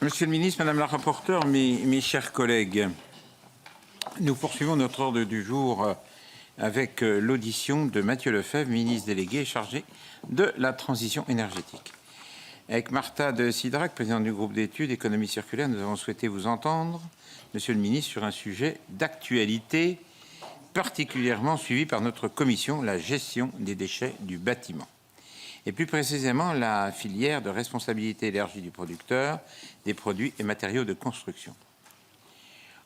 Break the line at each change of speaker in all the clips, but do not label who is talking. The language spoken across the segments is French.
Monsieur le ministre, madame la rapporteure, mes chers collègues, nous poursuivons notre ordre du jour avec l'audition de Mathieu Lefèvre, ministre délégué chargé de la transition énergétique. Avec Marta de Cidrac, présidente du groupe d'études économie circulaire, nous avons souhaité vous entendre, monsieur le ministre, sur un sujet d'actualité particulièrement suivi par notre commission, la gestion des déchets du bâtiment. Et plus précisément, la filière de responsabilité élargie du producteur des produits et matériaux de construction.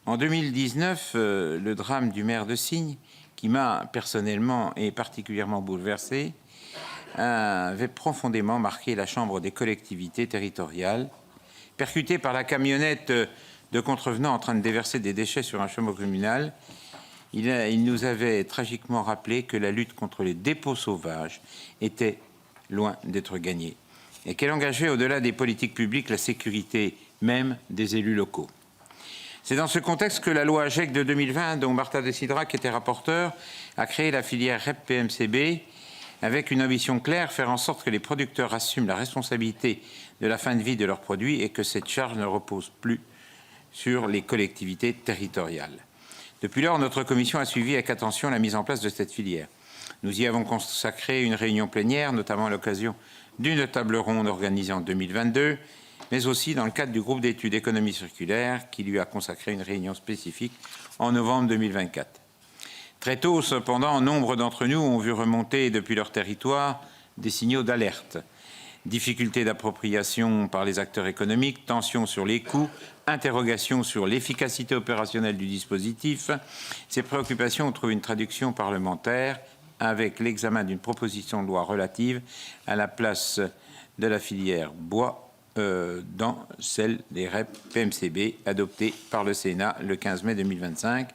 En 2019, le drame du maire de Signes, qui m'a personnellement et particulièrement bouleversé, avait profondément marqué la Chambre des collectivités territoriales. Percuté par la camionnette de contrevenants en train de déverser des déchets sur un chameau communal, il nous avait tragiquement rappelé que la lutte contre les dépôts sauvages était loin d'être gagnée et qu'elle engageait au-delà des politiques publiques la sécurité même des élus locaux. C'est dans ce contexte que la loi AGEC de 2020, dont Marta de Cidrac était rapporteure, a créé la filière REP PMCB avec une ambition claire, faire en sorte que les producteurs assument la responsabilité de la fin de vie de leurs produits et que cette charge ne repose plus sur les collectivités territoriales. Depuis lors, notre commission a suivi avec attention la mise en place de cette filière. Nous y avons consacré une réunion plénière, notamment à l'occasion d'une table ronde organisée en 2022, mais aussi dans le cadre du groupe d'études économie circulaire qui lui a consacré une réunion spécifique en novembre 2024. Très tôt, cependant, nombre d'entre nous ont vu remonter depuis leur territoire des signaux d'alerte. Difficultés d'appropriation par les acteurs économiques, tensions sur les coûts, interrogations sur l'efficacité opérationnelle du dispositif. Ces préoccupations ont trouvé une traduction parlementaire avec l'examen d'une proposition de loi relative à la place de la filière bois dans celle des REP PMCB adoptée par le Sénat le 15 mai 2025,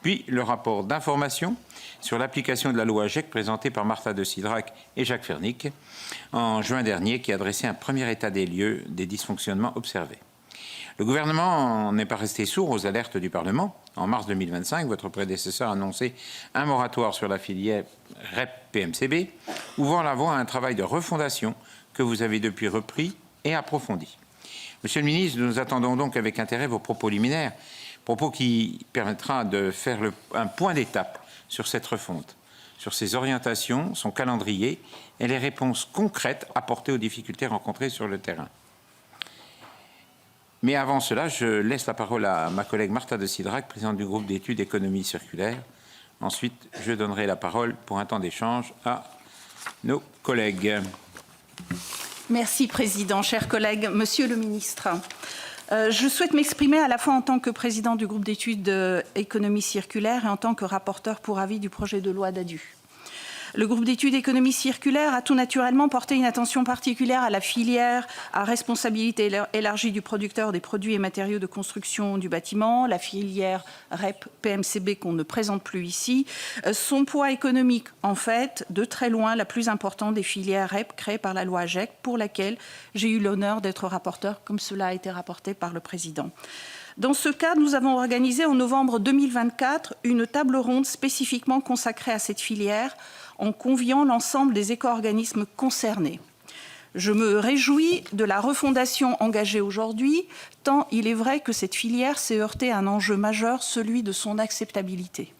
puis le rapport d'information sur l'application de la loi AGEC présenté par Marta de Cidrac et Jacques Fernic en juin dernier, qui a dressé un premier état des lieux des dysfonctionnements observés. Le gouvernement n'est pas resté sourd aux alertes du Parlement. En mars 2025, votre prédécesseur a annoncé un moratoire sur la filière REP PMCB, ouvrant la voie à un travail de refondation que vous avez depuis repris et approfondi. Monsieur le ministre, nous attendons donc avec intérêt vos propos liminaires, propos qui permettra de faire un point d'étape sur cette refonte, sur ses orientations, son calendrier et les réponses concrètes apportées aux difficultés rencontrées sur le terrain. Mais avant cela, je laisse la parole à ma collègue Marta de Cidrac, présidente du groupe d'études économie circulaire. Ensuite, je donnerai la parole pour un temps d'échange à nos collègues.
Merci, Président. Chers collègues, Monsieur le Ministre, je souhaite m'exprimer à la fois en tant que président du groupe d'études économie circulaire et en tant que rapporteur pour avis du projet de loi DADU. Le groupe d'études économie circulaire a tout naturellement porté une attention particulière à la filière à responsabilité élargie du producteur des produits et matériaux de construction du bâtiment, la filière REP PMCB qu'on ne présente plus ici. Son poids économique, en fait, de très loin la plus importante des filières REP créées par la loi AGEC, pour laquelle j'ai eu l'honneur d'être rapporteur, comme cela a été rapporté par le Président. Dans ce cadre, nous avons organisé en novembre 2024 une table ronde spécifiquement consacrée à cette filière, en conviant l'ensemble des éco-organismes concernés. Je me réjouis de la refondation engagée aujourd'hui, tant il est vrai que cette filière s'est heurtée à un enjeu majeur, celui de son acceptabilité.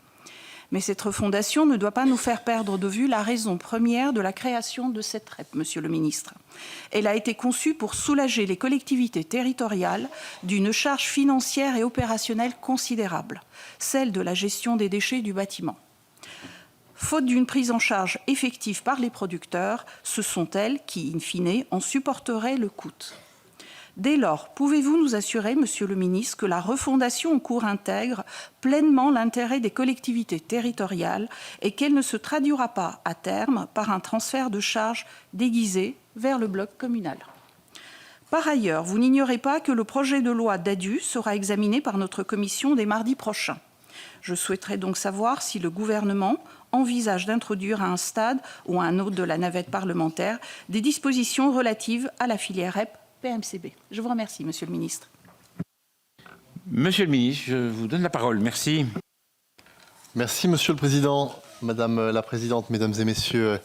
Mais cette refondation ne doit pas nous faire perdre de vue la raison première de la création de cette REP, Monsieur le Ministre. Elle a été conçue pour soulager les collectivités territoriales d'une charge financière et opérationnelle considérable, celle de la gestion des déchets du bâtiment. Faute d'une prise en charge effective par les producteurs, ce sont elles qui, in fine, en supporteraient le coût. Dès lors, pouvez-vous nous assurer, Monsieur le Ministre, que la refondation en cours intègre pleinement l'intérêt des collectivités territoriales et qu'elle ne se traduira pas, à terme, par un transfert de charges déguisé vers le bloc communal? Par ailleurs, vous n'ignorez pas que le projet de loi DADU sera examiné par notre commission dès mardi prochain. Je souhaiterais donc savoir si le gouvernement envisage d'introduire à un stade ou à un autre de la navette parlementaire des dispositions relatives à la filière REP PMCB. Je vous remercie, Monsieur le Ministre.
Monsieur le Ministre, je vous donne la parole. Merci.
Merci, Monsieur le Président, Madame la Présidente, Mesdames et Messieurs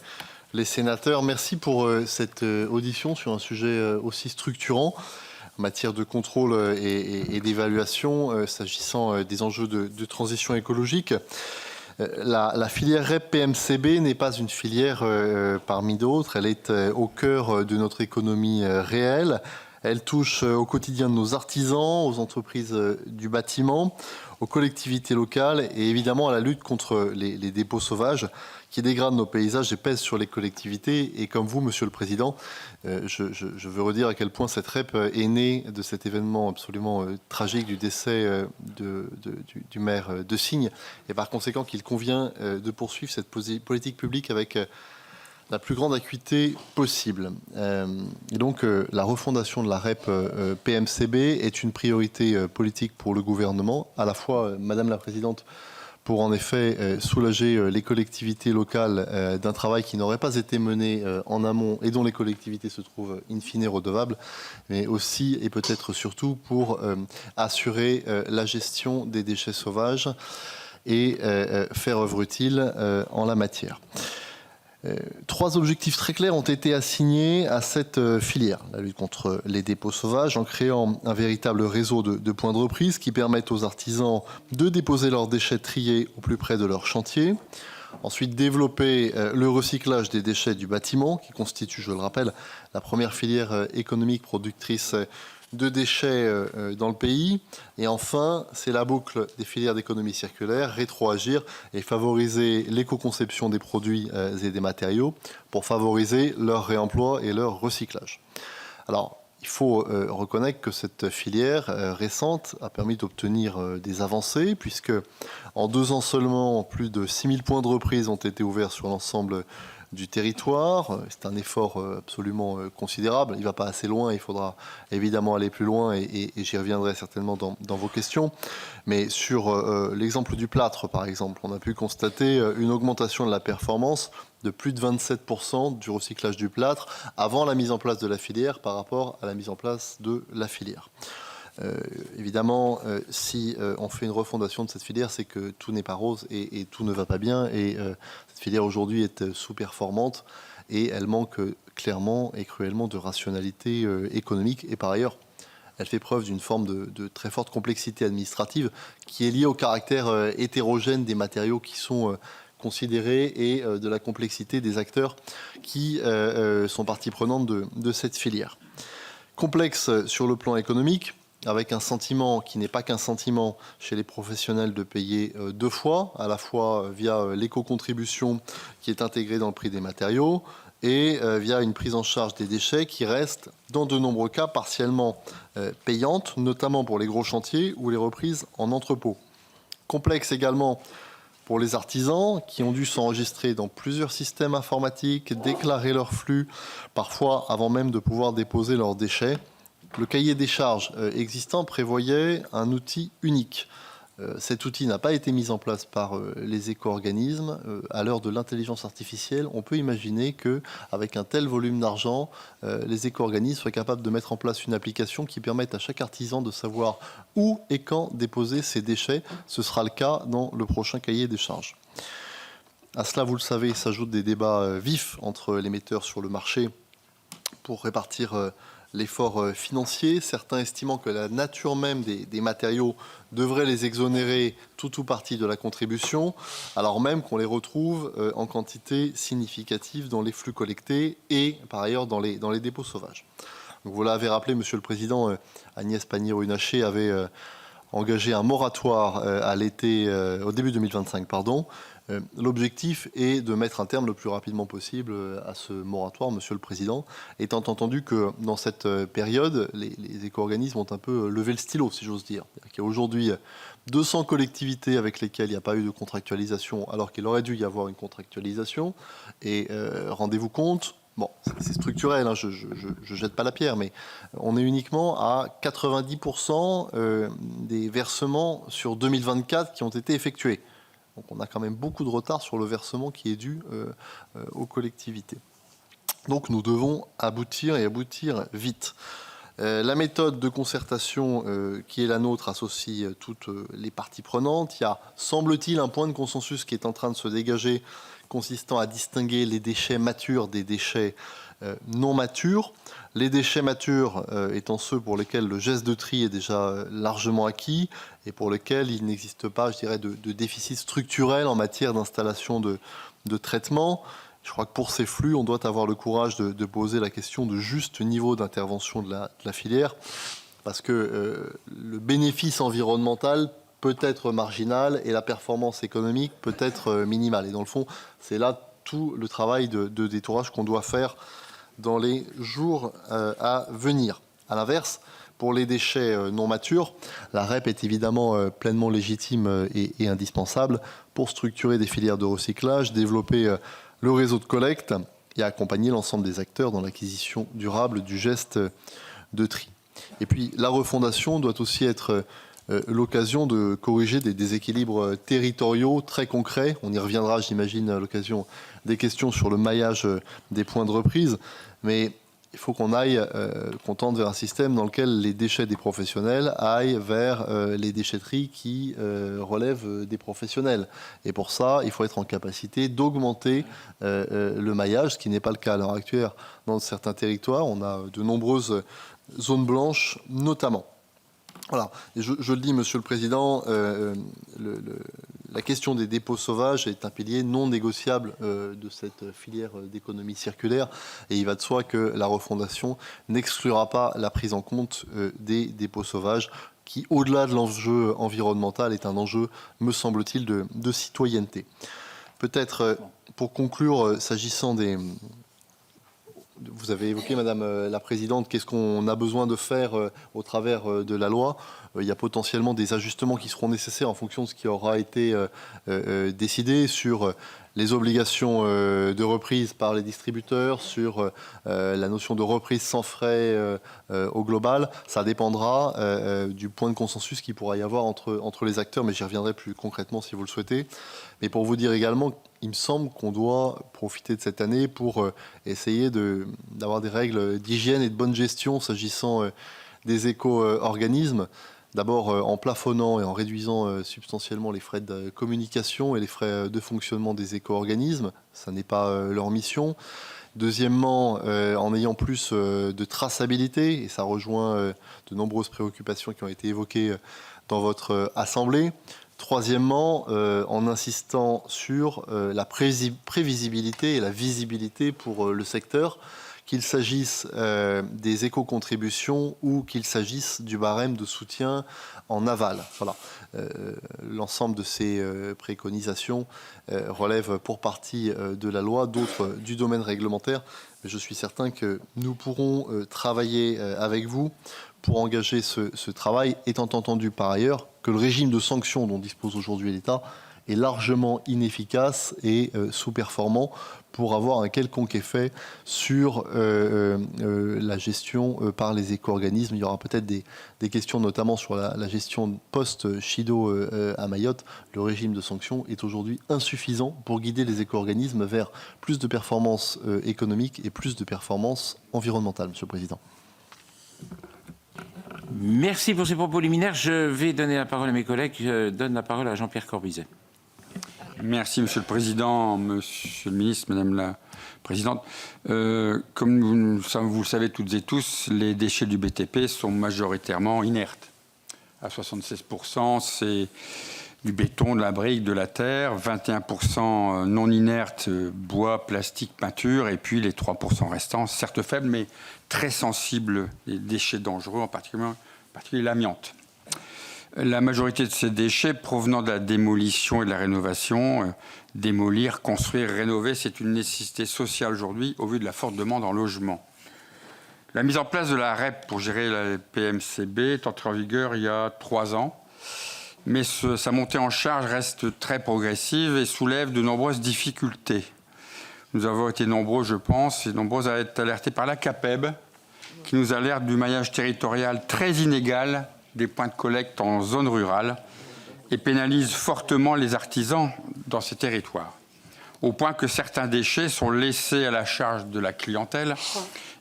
les sénateurs. Merci pour cette audition sur un sujet aussi structurant. en matière de contrôle et d'évaluation s'agissant des enjeux de transition écologique. La filière REP PMCB n'est pas une filière parmi d'autres, elle est au cœur de notre économie réelle. Elle touche au quotidien de nos artisans, aux entreprises du bâtiment, aux collectivités locales et évidemment à la lutte contre les dépôts sauvages qui dégradent nos paysages et pèsent sur les collectivités. Et comme vous, Monsieur le Président, je veux redire à quel point cette REP est née de cet événement absolument tragique du décès du maire de Signes. Et par conséquent qu'il convient de poursuivre cette politique publique avec la plus grande acuité possible. Et donc, la refondation de la REP PMCB est une priorité politique pour le gouvernement, à la fois, Madame la Présidente, pour en effet soulager les collectivités locales d'un travail qui n'aurait pas été mené en amont et dont les collectivités se trouvent in fine redevables, mais aussi et peut-être surtout pour assurer la gestion des déchets sauvages et faire œuvre utile en la matière. 3 objectifs très clairs ont été assignés à cette filière. La lutte contre les dépôts sauvages en créant un véritable réseau de points de reprise qui permettent aux artisans de déposer leurs déchets triés au plus près de leur chantier. Ensuite, développer le recyclage des déchets du bâtiment qui constitue, je le rappelle, la première filière économique productrice de déchets dans le pays. Et enfin, c'est la boucle des filières d'économie circulaire, rétroagir et favoriser l'éco-conception des produits et des matériaux pour favoriser leur réemploi et leur recyclage. Alors, il faut reconnaître que cette filière récente a permis d'obtenir des avancées, puisque en 2 ans seulement, plus de 6000 points de reprise ont été ouverts sur l'ensemble du territoire. C'est un effort absolument considérable. Il ne va pas assez loin, il faudra évidemment aller plus loin et j'y reviendrai certainement dans vos questions. Mais sur l'exemple du plâtre, par exemple, on a pu constater une augmentation de la performance de plus de 27% du recyclage du plâtre avant la mise en place de la filière par rapport à la mise en place de la filière. Évidemment, si on fait une refondation de cette filière, c'est que tout n'est pas rose et tout ne va pas bien. Et cette filière aujourd'hui est sous-performante et elle manque clairement et cruellement de rationalité économique. Et par ailleurs, elle fait preuve d'une forme de très forte complexité administrative qui est liée au caractère hétérogène des matériaux qui sont considérés et de la complexité des acteurs qui sont partie prenante de cette filière. Complexe sur le plan économique, avec un sentiment qui n'est pas qu'un sentiment chez les professionnels de payer 2 fois, à la fois via l'éco-contribution qui est intégrée dans le prix des matériaux et via une prise en charge des déchets qui reste, dans de nombreux cas, partiellement payante, notamment pour les gros chantiers ou les reprises en entrepôt. Complexe également pour les artisans qui ont dû s'enregistrer dans plusieurs systèmes informatiques, déclarer leurs flux, parfois avant même de pouvoir déposer leurs déchets. Le cahier des charges existant prévoyait un outil unique. Cet outil n'a pas été mis en place par les éco-organismes. À l'heure de l'intelligence artificielle, on peut imaginer qu'avec un tel volume d'argent, les éco-organismes soient capables de mettre en place une application qui permette à chaque artisan de savoir où et quand déposer ses déchets. Ce sera le cas dans le prochain cahier des charges. À cela, vous le savez, s'ajoutent des débats vifs entre les metteurs sur le marché pour répartir l'effort financier, certains estimant que la nature même des matériaux devrait les exonérer tout ou partie de la contribution, alors même qu'on les retrouve en quantité significative dans les flux collectés et par ailleurs dans les dépôts sauvages. Donc, vous l'avez rappelé, Monsieur le Président, Agnès Pannier-Runacher avait engagé un moratoire au début 2025, pardon. L'objectif est de mettre un terme le plus rapidement possible à ce moratoire, Monsieur le Président, étant entendu que dans cette période, les éco-organismes ont un peu levé le stylo, si j'ose dire. Il y a aujourd'hui 200 collectivités avec lesquelles il n'y a pas eu de contractualisation, alors qu'il aurait dû y avoir une contractualisation. Et rendez-vous compte, bon, c'est structurel, hein, je ne jette pas la pierre, mais on est uniquement à 90% des versements sur 2024 qui ont été effectués. Donc on a quand même beaucoup de retard sur le versement qui est dû aux collectivités. Donc nous devons aboutir et aboutir vite. La méthode de concertation qui est la nôtre associe toutes les parties prenantes. Il y a, semble-t-il, un point de consensus qui est en train de se dégager consistant à distinguer les déchets matures des déchets non matures. Les déchets matures étant ceux pour lesquels le geste de tri est déjà largement acquis et pour lesquels il n'existe pas, je dirais, de déficit structurel en matière d'installation de traitement. Je crois que pour ces flux, on doit avoir le courage de poser la question de juste niveau d'intervention de la filière, parce que le bénéfice environnemental peut être marginal et la performance économique peut être minimale. Et dans le fond, c'est là tout le travail de détourage qu'on doit faire dans les jours à venir. À l'inverse, pour les déchets non matures, la REP est évidemment pleinement légitime et indispensable pour structurer des filières de recyclage, développer le réseau de collecte et accompagner l'ensemble des acteurs dans l'acquisition durable du geste de tri. Et puis, la refondation doit aussi être l'occasion de corriger des déséquilibres territoriaux très concrets. On y reviendra, j'imagine, à l'occasion des questions sur le maillage des points de reprise. Mais il faut qu'on aille, qu'on tende vers un système dans lequel les déchets des professionnels aillent vers les déchetteries qui relèvent des professionnels. Et pour ça, il faut être en capacité d'augmenter le maillage, ce qui n'est pas le cas à l'heure actuelle dans certains territoires. On a de nombreuses zones blanches, notamment. Voilà. Et je le dis, Monsieur le Président, la question des dépôts sauvages est un pilier non négociable de cette filière d'économie circulaire. Et il va de soi que la refondation n'exclura pas la prise en compte des dépôts sauvages qui, au-delà de l'enjeu environnemental, est un enjeu, me semble-t-il, de citoyenneté. Peut-être, pour conclure, s'agissant des... Vous avez évoqué, Madame la Présidente, qu'est-ce qu'on a besoin de faire au travers de la loi. Il y a potentiellement des ajustements qui seront nécessaires en fonction de ce qui aura été décidé sur les obligations de reprise par les distributeurs, sur la notion de reprise sans frais au global. Ça dépendra du point de consensus qu'il pourra y avoir entre les acteurs, mais j'y reviendrai plus concrètement si vous le souhaitez. Mais pour vous dire également, il me semble qu'on doit profiter de cette année pour essayer d'avoir des règles d'hygiène et de bonne gestion s'agissant des éco-organismes. D'abord en plafonnant et en réduisant substantiellement les frais de communication et les frais de fonctionnement des éco-organismes. Ça n'est pas leur mission. Deuxièmement, en ayant plus de traçabilité, et ça rejoint de nombreuses préoccupations qui ont été évoquées dans votre Assemblée. Troisièmement, en insistant sur la prévisibilité et la visibilité pour le secteur, qu'il s'agisse des éco-contributions ou qu'il s'agisse du barème de soutien en aval. Voilà. L'ensemble de ces préconisations relèvent pour partie de la loi, d'autres du domaine réglementaire. Mais je suis certain que nous pourrons travailler avec vous pour engager ce travail, étant entendu par ailleurs que le régime de sanctions dont dispose aujourd'hui l'État est largement inefficace et sous-performant pour avoir un quelconque effet sur la gestion par les éco-organismes. Il y aura peut-être des questions notamment sur la gestion post-Chido à Mayotte. Le régime de sanctions est aujourd'hui insuffisant pour guider les éco-organismes vers plus de performances économiques et plus de performances environnementales, Monsieur le Président.
Merci pour ces propos liminaires. Je vais donner la parole à mes collègues. Je donne la parole à Jean-Pierre Corbizet.
Merci, Monsieur le Président, Monsieur le Ministre, Madame la Présidente. Comme vous le savez toutes et tous, les déchets du BTP sont majoritairement inertes. À 76%, c'est du béton, de la brique, de la terre, 21% non inertes, bois, plastique, peinture, et puis les 3% restants, certes faibles, mais très sensibles, les déchets dangereux, en particulier l'amiante. La majorité de ces déchets provenant de la démolition et de la rénovation, démolir, construire, rénover, c'est une nécessité sociale aujourd'hui au vu de la forte demande en logement. La mise en place de la REP pour gérer la PMCB est entrée en vigueur il y a 3 ans, mais sa montée en charge reste très progressive et soulève de nombreuses difficultés. Nous avons été nombreux, je pense, et nombreux à être alertés par la CAPEB, qui nous alerte du maillage territorial très inégal des points de collecte en zone rurale et pénalise fortement les artisans dans ces territoires, au point que certains déchets sont laissés à la charge de la clientèle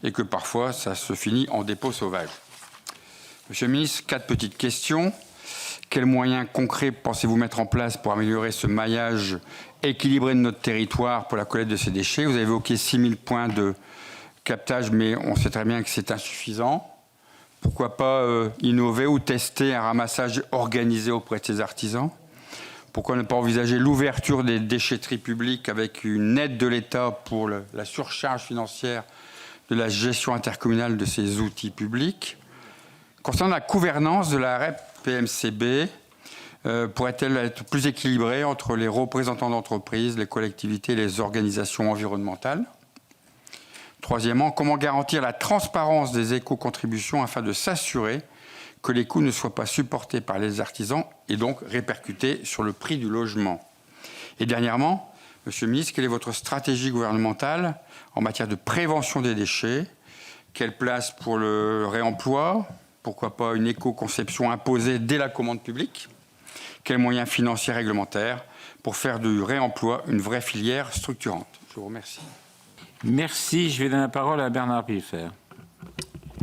et que parfois ça se finit en dépôt sauvage. Monsieur le ministre, 4 petites questions. Quels moyens concrets pensez-vous mettre en place pour améliorer ce maillage équilibré de notre territoire pour la collecte de ces déchets? Vous avez évoqué 6000 points de captage, mais on sait très bien que c'est insuffisant. Pourquoi pas innover ou tester un ramassage organisé auprès de ces artisans? Pourquoi ne pas envisager l'ouverture des déchetteries publiques avec une aide de l'État pour la surcharge financière de la gestion intercommunale de ces outils publics? Concernant la gouvernance de la REP PMCB, pourrait-elle être plus équilibrée entre les représentants d'entreprises, les collectivités et les organisations environnementales? Troisièmement, comment garantir la transparence des éco-contributions afin de s'assurer que les coûts ne soient pas supportés par les artisans et donc répercutés sur le prix du logement? Et dernièrement, Monsieur le ministre, quelle est votre stratégie gouvernementale en matière de prévention des déchets? Quelle place pour le réemploi? Pourquoi pas une éco-conception imposée dès la commande publique? Quels moyens financiers réglementaires pour faire du réemploi une vraie filière structurante? Je vous remercie.
Merci. Je vais donner la parole à Bernard Piffer.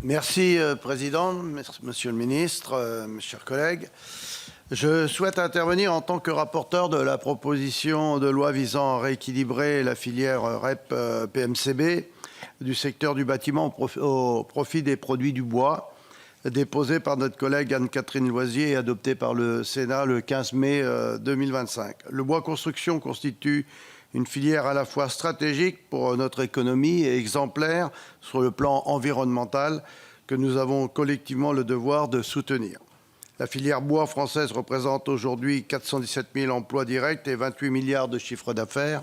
Merci, Président. Monsieur le ministre, mes chers collègues. Je souhaite intervenir en tant que rapporteur de la proposition de loi visant à rééquilibrer la filière REP PMCB du secteur du bâtiment au profit des produits du bois, déposée par notre collègue Anne-Catherine Loisier et adoptée par le Sénat le 15 mai 2025. Le bois construction constitue une filière à la fois stratégique pour notre économie et exemplaire sur le plan environnemental que nous avons collectivement le devoir de soutenir. La filière bois française représente aujourd'hui 417 000 emplois directs et 28 milliards de chiffre d'affaires.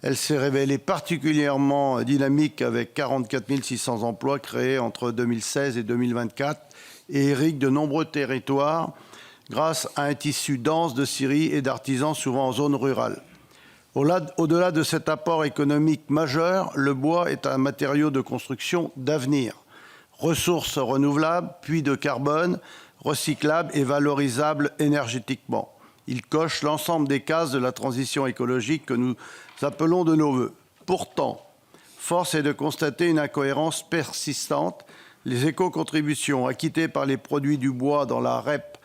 Elle s'est révélée particulièrement dynamique avec 44 600 emplois créés entre 2016 et 2024 et irrigue de nombreux territoires grâce à un tissu dense de scieries et d'artisans souvent en zone rurale. Au-delà de cet apport économique majeur, le bois est un matériau de construction d'avenir. Ressource renouvelable, puits de carbone, recyclable et valorisable énergétiquement. Il coche l'ensemble des cases de la transition écologique que nous appelons de nos vœux. Pourtant, force est de constater une incohérence persistante. Les éco-contributions acquittées par les produits du bois dans la REP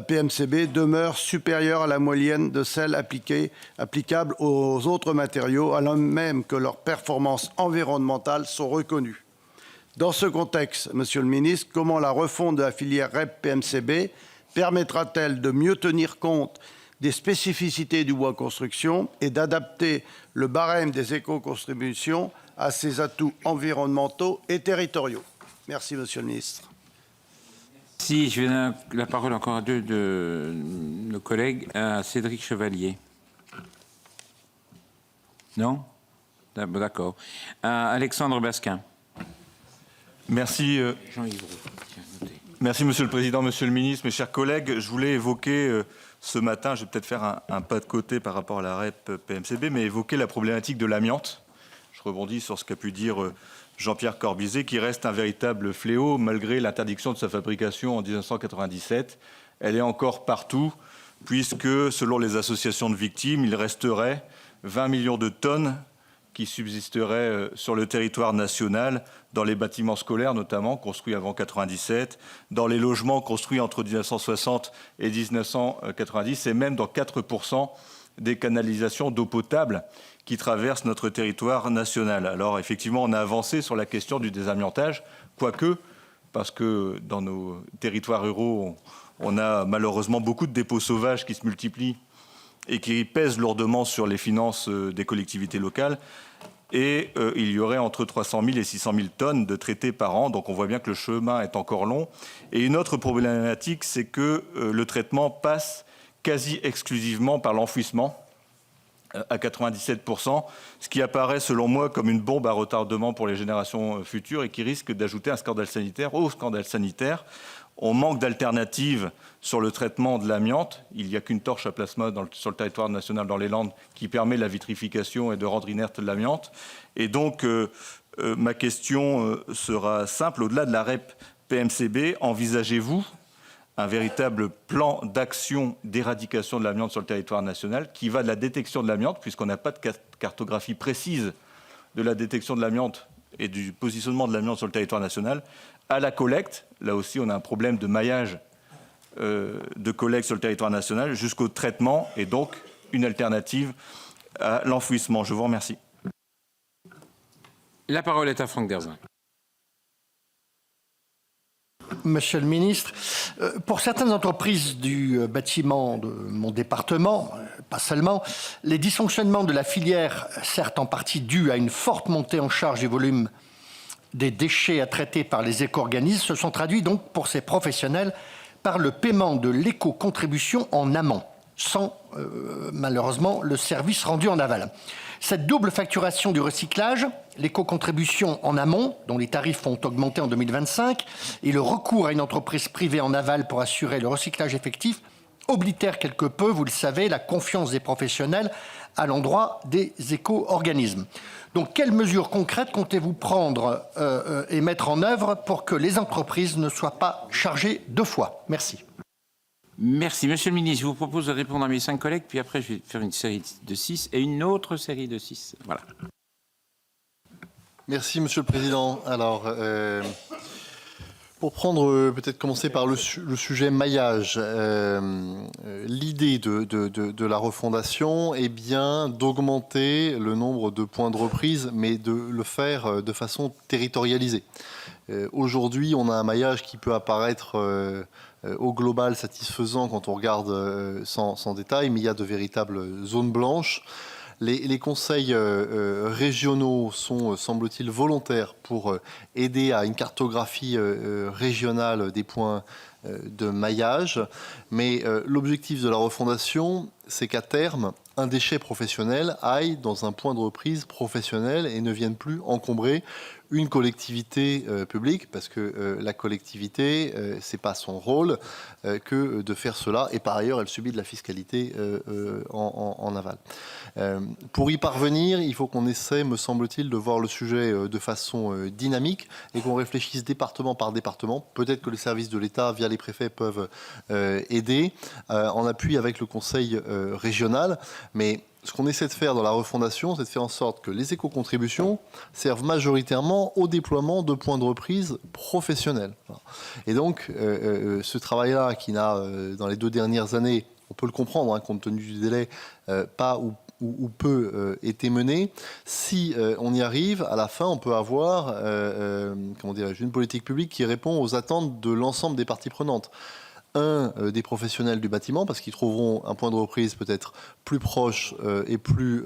PMCB demeurent supérieures à la moyenne de celles applicables aux autres matériaux, alors même que leurs performances environnementales sont reconnues. Dans ce contexte, Monsieur le Ministre, comment la refonte de la filière REP PMCB permettra-t-elle de mieux tenir compte des spécificités du bois construction et d'adapter le barème des éco-contributions à ses atouts environnementaux et territoriaux? Merci, Monsieur le Ministre.
Si, je vais donner la parole encore à deux de nos collègues, à Cédric Chevalier. Non? D'accord. À Alexandre Basquin.
Merci. Merci, Monsieur le Président, Monsieur le Ministre, mes chers collègues. Je voulais évoquer ce matin, je vais peut-être faire un pas de côté par rapport à la REP PMCB, mais évoquer la problématique de l'amiante. Je rebondis sur ce qu'a pu dire Jean-Pierre Corbizet, qui reste un véritable fléau malgré l'interdiction de sa fabrication en 1997. Elle est encore partout, puisque selon les associations de victimes, il resterait 20 millions de tonnes qui subsisteraient sur le territoire national, dans les bâtiments scolaires notamment, construits avant 1997, dans les logements construits entre 1960 et 1990, et même dans 4% des canalisations d'eau potable qui traversent notre territoire national. Alors effectivement, on a avancé sur la question du désamiantage, quoique, parce que dans nos territoires ruraux, on a malheureusement beaucoup de dépôts sauvages qui se multiplient et qui pèsent lourdement sur les finances des collectivités locales. Et il y aurait entre 300 000 et 600 000 tonnes de traités par an. Donc on voit bien que le chemin est encore long. Et une autre problématique, c'est que le traitement passe quasi exclusivement par l'enfouissement, à 97%, ce qui apparaît selon moi comme une bombe à retardement pour les générations futures et qui risque d'ajouter un scandale sanitaire au scandale sanitaire. On manque d'alternatives sur le traitement de l'amiante. Il n'y a qu'une torche à plasma sur le territoire national dans les Landes qui permet la vitrification et de rendre inerte l'amiante. Et donc, ma question sera simple. Au-delà de la REP PMCB, envisagez-vous un véritable plan d'action d'éradication de l'amiante sur le territoire national qui va de la détection de l'amiante, puisqu'on n'a pas de cartographie précise de la détection de l'amiante et du positionnement de l'amiante sur le territoire national, à la collecte. Là aussi, on a un problème de maillage de collègues sur le territoire national jusqu'au traitement et donc une alternative à l'enfouissement. Je vous remercie.
La parole est à Franck Derzin.
Monsieur le ministre, pour certaines entreprises du bâtiment de mon département, pas seulement, les dysfonctionnements de la filière, certes en partie dus à une forte montée en charge du volume des déchets à traiter par les éco-organismes, se sont traduits donc pour ces professionnels par le paiement de l'éco-contribution en amont, sans malheureusement le service rendu en aval. Cette double facturation du recyclage, l'éco-contribution en amont, dont les tarifs vont augmenter en 2025, et le recours à une entreprise privée en aval pour assurer le recyclage effectif, oblitèrent quelque peu, vous le savez, la confiance des professionnels à l'endroit des éco-organismes. Donc, quelles mesures concrètes comptez-vous prendre et mettre en œuvre pour que les entreprises ne soient pas chargées deux fois? Merci.
Merci. Monsieur le ministre, je vous propose de répondre à mes 5 collègues, puis après, je vais faire une série de 6 et une autre série de 6. Voilà.
Merci, Monsieur le Président. Alors, pour prendre, peut-être commencer par le sujet maillage, l'idée de la refondation est bien d'augmenter le nombre de points de reprise, mais de le faire de façon territorialisée. Aujourd'hui, on a un maillage qui peut apparaître au global satisfaisant quand on regarde sans détail, mais il y a de véritables zones blanches. Les conseils régionaux sont, semble-t-il, volontaires pour aider à une cartographie régionale des points de maillage. Mais l'objectif de la refondation, c'est qu'à terme, un déchet professionnel aille dans un point de reprise professionnel et ne vienne plus encombrer une collectivité publique, parce que la collectivité, c'est pas son rôle que de faire cela, et par ailleurs, elle subit de la fiscalité en aval. Pour y parvenir, il faut qu'on essaie, me semble-t-il, de voir le sujet de façon dynamique et qu'on réfléchisse département par département. Peut-être que les services de l'État, via les préfets, peuvent aider en appui avec le conseil régional, mais ce qu'on essaie de faire dans la refondation, c'est de faire en sorte que les éco-contributions servent majoritairement au déploiement de points de reprise professionnels. Et donc, ce travail-là, qui n'a, dans les 2 dernières années, on peut le comprendre, hein, compte tenu du délai, pas ou peu été mené, si on y arrive, à la fin, on peut avoir comment dirais-je, une politique publique qui répond aux attentes de l'ensemble des parties prenantes. Des professionnels du bâtiment, parce qu'ils trouveront un point de reprise peut-être plus proche et plus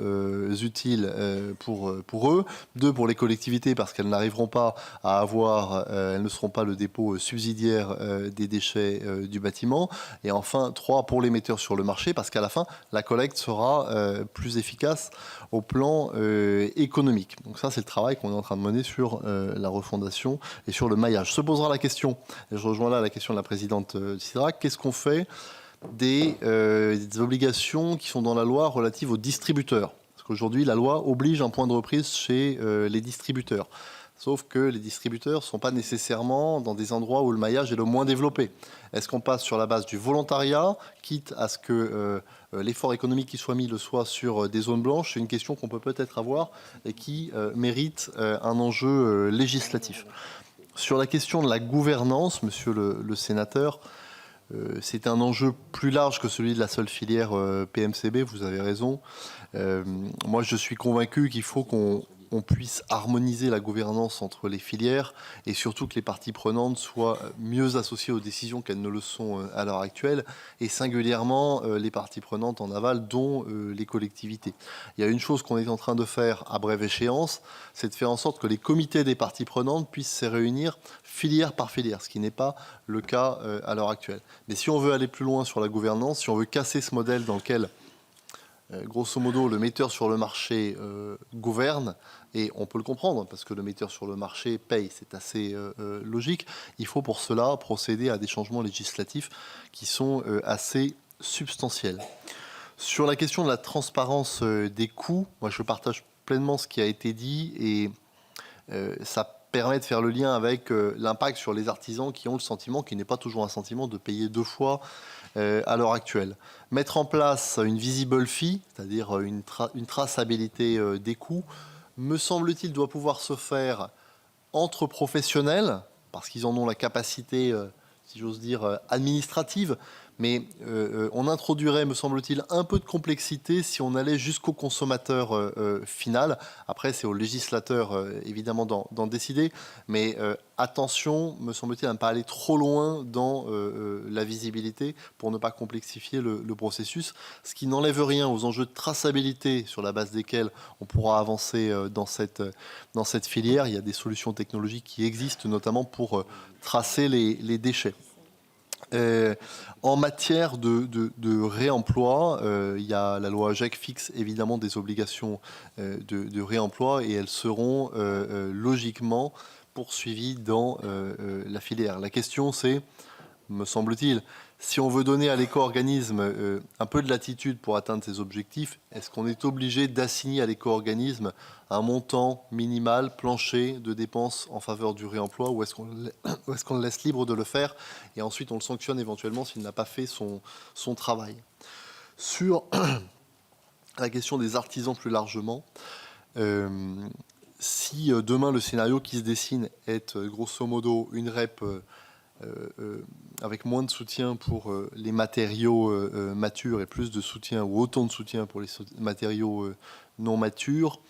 utile pour eux. 2, pour les collectivités, parce qu'elles n'arriveront pas à avoir, elles ne seront pas le dépôt subsidiaire des déchets du bâtiment. Et enfin, 3, pour les metteurs sur le marché, parce qu'à la fin, la collecte sera plus efficace au plan économique. Donc ça, c'est le travail qu'on est en train de mener sur la refondation et sur le maillage. Se posera la question, et je rejoins là la question de la présidente Sidra, qu'est-ce qu'on fait des obligations qui sont dans la loi relatives aux distributeurs? Parce qu'aujourd'hui, la loi oblige un point de reprise chez les distributeurs. Sauf que les distributeurs ne sont pas nécessairement dans des endroits où le maillage est le moins développé. Est-ce qu'on passe sur la base du volontariat, quitte à ce que l'effort économique qui soit mis le soit sur des zones blanches? C'est une question qu'on peut peut-être avoir et qui mérite un enjeu législatif. Sur la question de la gouvernance, monsieur le sénateur, c'est un enjeu plus large que celui de la seule filière PMCB, vous avez raison. Moi, je suis convaincu qu'il faut qu'on puisse harmoniser la gouvernance entre les filières et surtout que les parties prenantes soient mieux associées aux décisions qu'elles ne le sont à l'heure actuelle, et singulièrement les parties prenantes en aval, dont les collectivités. Il y a une chose qu'on est en train de faire à brève échéance, c'est de faire en sorte que les comités des parties prenantes puissent se réunir filière par filière, ce qui n'est pas le cas à l'heure actuelle. Mais si on veut aller plus loin sur la gouvernance, si on veut casser ce modèle dans lequel grosso modo, le metteur sur le marché gouverne, et on peut le comprendre, parce que le metteur sur le marché paye, c'est assez logique. Il faut pour cela procéder à des changements législatifs qui sont assez substantiels. Sur la question de la transparence des coûts, moi je partage pleinement ce qui a été dit, et ça permet de faire le lien avec l'impact sur les artisans qui ont le sentiment, qui n'est pas toujours un sentiment, de payer 2 fois à l'heure actuelle. Mettre en place une visible fee, c'est-à-dire une traçabilité des coûts, me semble-t-il, doit pouvoir se faire entre professionnels, parce qu'ils en ont la capacité, si j'ose dire, administrative, mais on introduirait, me semble-t-il, un peu de complexité si on allait jusqu'au consommateur final. Après, c'est au législateur, évidemment, d'en décider, mais attention, me semble-t-il, à ne pas aller trop loin dans la visibilité pour ne pas complexifier le processus, ce qui n'enlève rien aux enjeux de traçabilité sur la base desquels on pourra avancer dans cette filière. Il y a des solutions technologiques qui existent, notamment pour tracer les déchets. En matière de réemploi, il y a la loi AGEC fixe évidemment des obligations de réemploi et elles seront logiquement poursuivies dans la filière. La question c'est, me semble-t-il, si on veut donner à l'éco-organisme un peu de latitude pour atteindre ses objectifs, est-ce qu'on est obligé d'assigner à l'éco-organisme un montant minimal, plancher de dépenses en faveur du réemploi, ou est-ce qu'on le laisse libre de le faire et ensuite on le sanctionne éventuellement s'il n'a pas fait son travail. Sur la question des artisans plus largement, si demain le scénario qui se dessine est grosso modo une REP avec moins de soutien pour les matériaux matures et plus de soutien ou autant de soutien pour les matériaux non matures,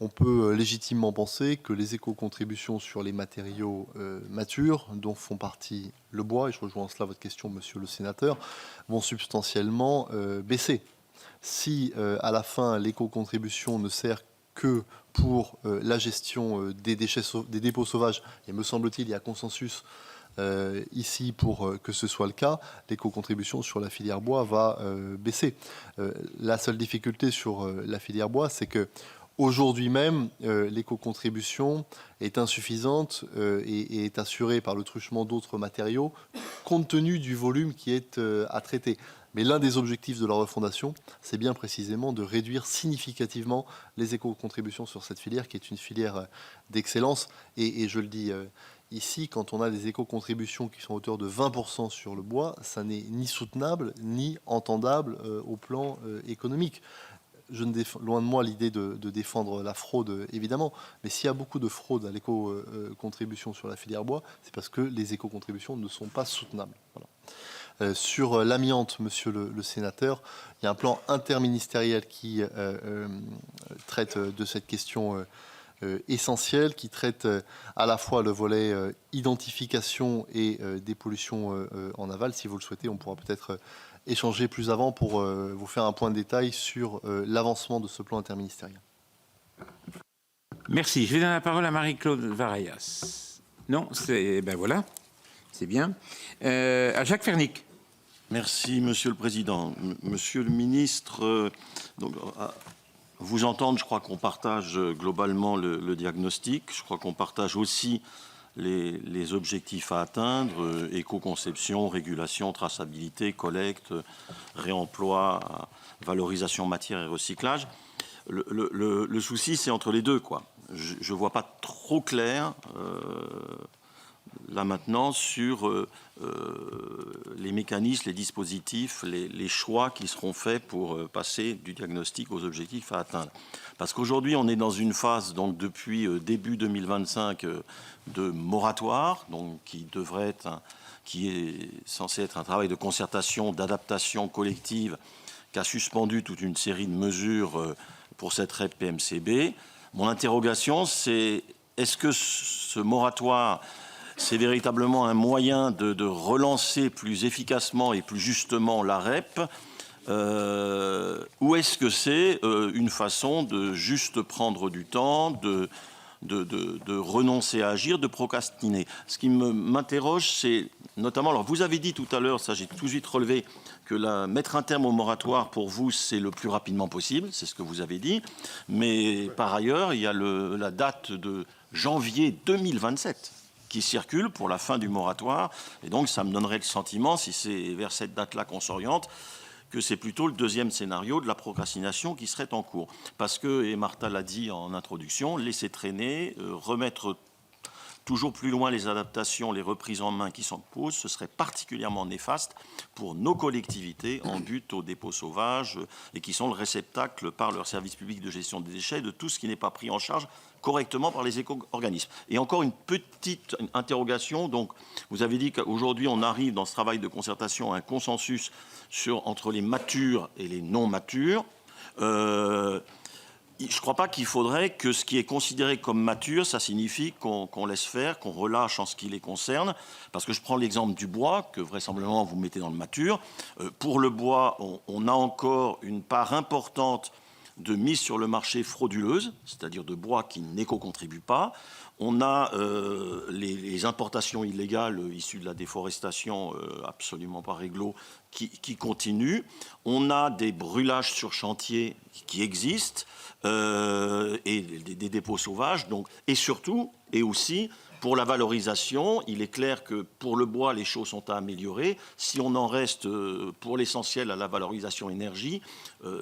on peut légitimement penser que les éco-contributions sur les matériaux matures, dont font partie le bois, et je rejoins en cela votre question, monsieur le sénateur, vont substantiellement baisser. Si à la fin l'éco-contribution ne sert que pour la gestion des déchets, des dépôts sauvages, et me semble-t-il, il y a consensus ici pour que ce soit le cas, l'éco-contribution sur la filière bois va baisser. La seule difficulté sur la filière bois, c'est que aujourd'hui même, l'éco-contribution est insuffisante et est assurée par le truchement d'autres matériaux, compte tenu du volume qui est à traiter. Mais l'un des objectifs de la refondation, c'est bien précisément de réduire significativement les éco-contributions sur cette filière, qui est une filière d'excellence. Et je le dis ici, quand on a des éco-contributions qui sont à hauteur de 20% sur le bois, ça n'est ni soutenable, ni entendable au plan économique. Je ne loin de moi l'idée de défendre la fraude, évidemment, mais s'il y a beaucoup de fraude à l'éco-contribution sur la filière bois, c'est parce que les éco-contributions ne sont pas soutenables. Voilà. Sur l'amiante, monsieur le sénateur, il y a un plan interministériel qui traite de cette question essentielle, qui traite à la fois le volet identification et des pollutions en aval. Si vous le souhaitez, on pourra peut-être échanger plus avant pour vous faire un point de détail sur l'avancement de ce plan interministériel.
Merci. Je vais donner la parole à Marie-Claude Varayas. Non, ben voilà, c'est bien. À Jacques Fernic.
Merci, Monsieur le Président. Monsieur le Ministre, vous entendre, je crois qu'on partage globalement le diagnostic. Je crois qu'on partage aussi les objectifs à atteindre, éco-conception, régulation, traçabilité, collecte, réemploi, valorisation matière et recyclage. Le souci, c'est entre les deux, quoi. Je ne vois pas trop clair là maintenant sur les mécanismes, les dispositifs, les choix qui seront faits pour passer du diagnostic aux objectifs à atteindre. Parce qu'aujourd'hui, on est dans une phase, donc depuis début 2025, de moratoire, donc qui est censé être un travail de concertation, d'adaptation collective, qui a suspendu toute une série de mesures pour cette REP PMCB. Mon interrogation, c'est est-ce que ce moratoire, c'est véritablement un moyen de relancer plus efficacement et plus justement la REP, ou est-ce que c'est une façon de juste prendre du temps, de renoncer à agir, de procrastiner? Ce qui m'interroge, c'est notamment, alors vous avez dit tout à l'heure, ça j'ai tout de suite relevé, que mettre un terme au moratoire, pour vous, c'est le plus rapidement possible, c'est ce que vous avez dit, mais par ailleurs, il y a la date de janvier 2027 qui circule pour la fin du moratoire, et donc ça me donnerait le sentiment, si c'est vers cette date-là qu'on s'oriente, que c'est plutôt le deuxième scénario de la procrastination qui serait en cours. Parce que, et Martha l'a dit en introduction, laisser traîner, remettre toujours plus loin les adaptations, les reprises en main qui s'en posent, ce serait particulièrement néfaste pour nos collectivités en but aux dépôts sauvages et qui sont le réceptacle par leur service public de gestion des déchets de tout ce qui n'est pas pris en charge correctement par les éco-organismes. Et encore une petite interrogation. Donc, vous avez dit qu'aujourd'hui, on arrive dans ce travail de concertation à un consensus entre les matures et les non matures. Je ne crois pas qu'il faudrait que ce qui est considéré comme mature, ça signifie qu'on laisse faire, qu'on relâche en ce qui les concerne. Parce que je prends l'exemple du bois, que vraisemblablement vous mettez dans le mature. Pour le bois, on a encore une part importante de mise sur le marché frauduleuse, c'est-à-dire de bois qui n'éco-contribuent pas. On a les importations illégales issues de la déforestation absolument pas réglo qui continuent. On a des brûlages sur chantier qui existent et des dépôts sauvages. Donc, et surtout, et aussi, pour la valorisation, il est clair que pour le bois, les choses sont à améliorer. Si on en reste pour l'essentiel à la valorisation énergie,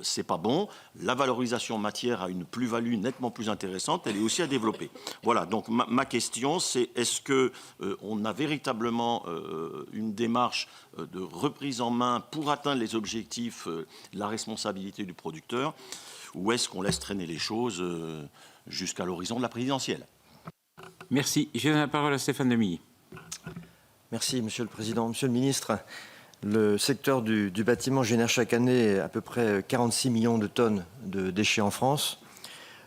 c'est pas bon. La valorisation matière a une plus-value nettement plus intéressante. Elle est aussi à développer. Voilà. Donc ma question, c'est est-ce que on a véritablement une démarche de reprise en main pour atteindre les objectifs, la responsabilité du producteur, ou est-ce qu'on laisse traîner les choses jusqu'à l'horizon de la présidentielle?
Merci. Je donne la parole à Stéphane Demilly.
Merci, Monsieur le Président. Monsieur le Ministre, le secteur du bâtiment génère chaque année à peu près 46 millions de tonnes de déchets en France,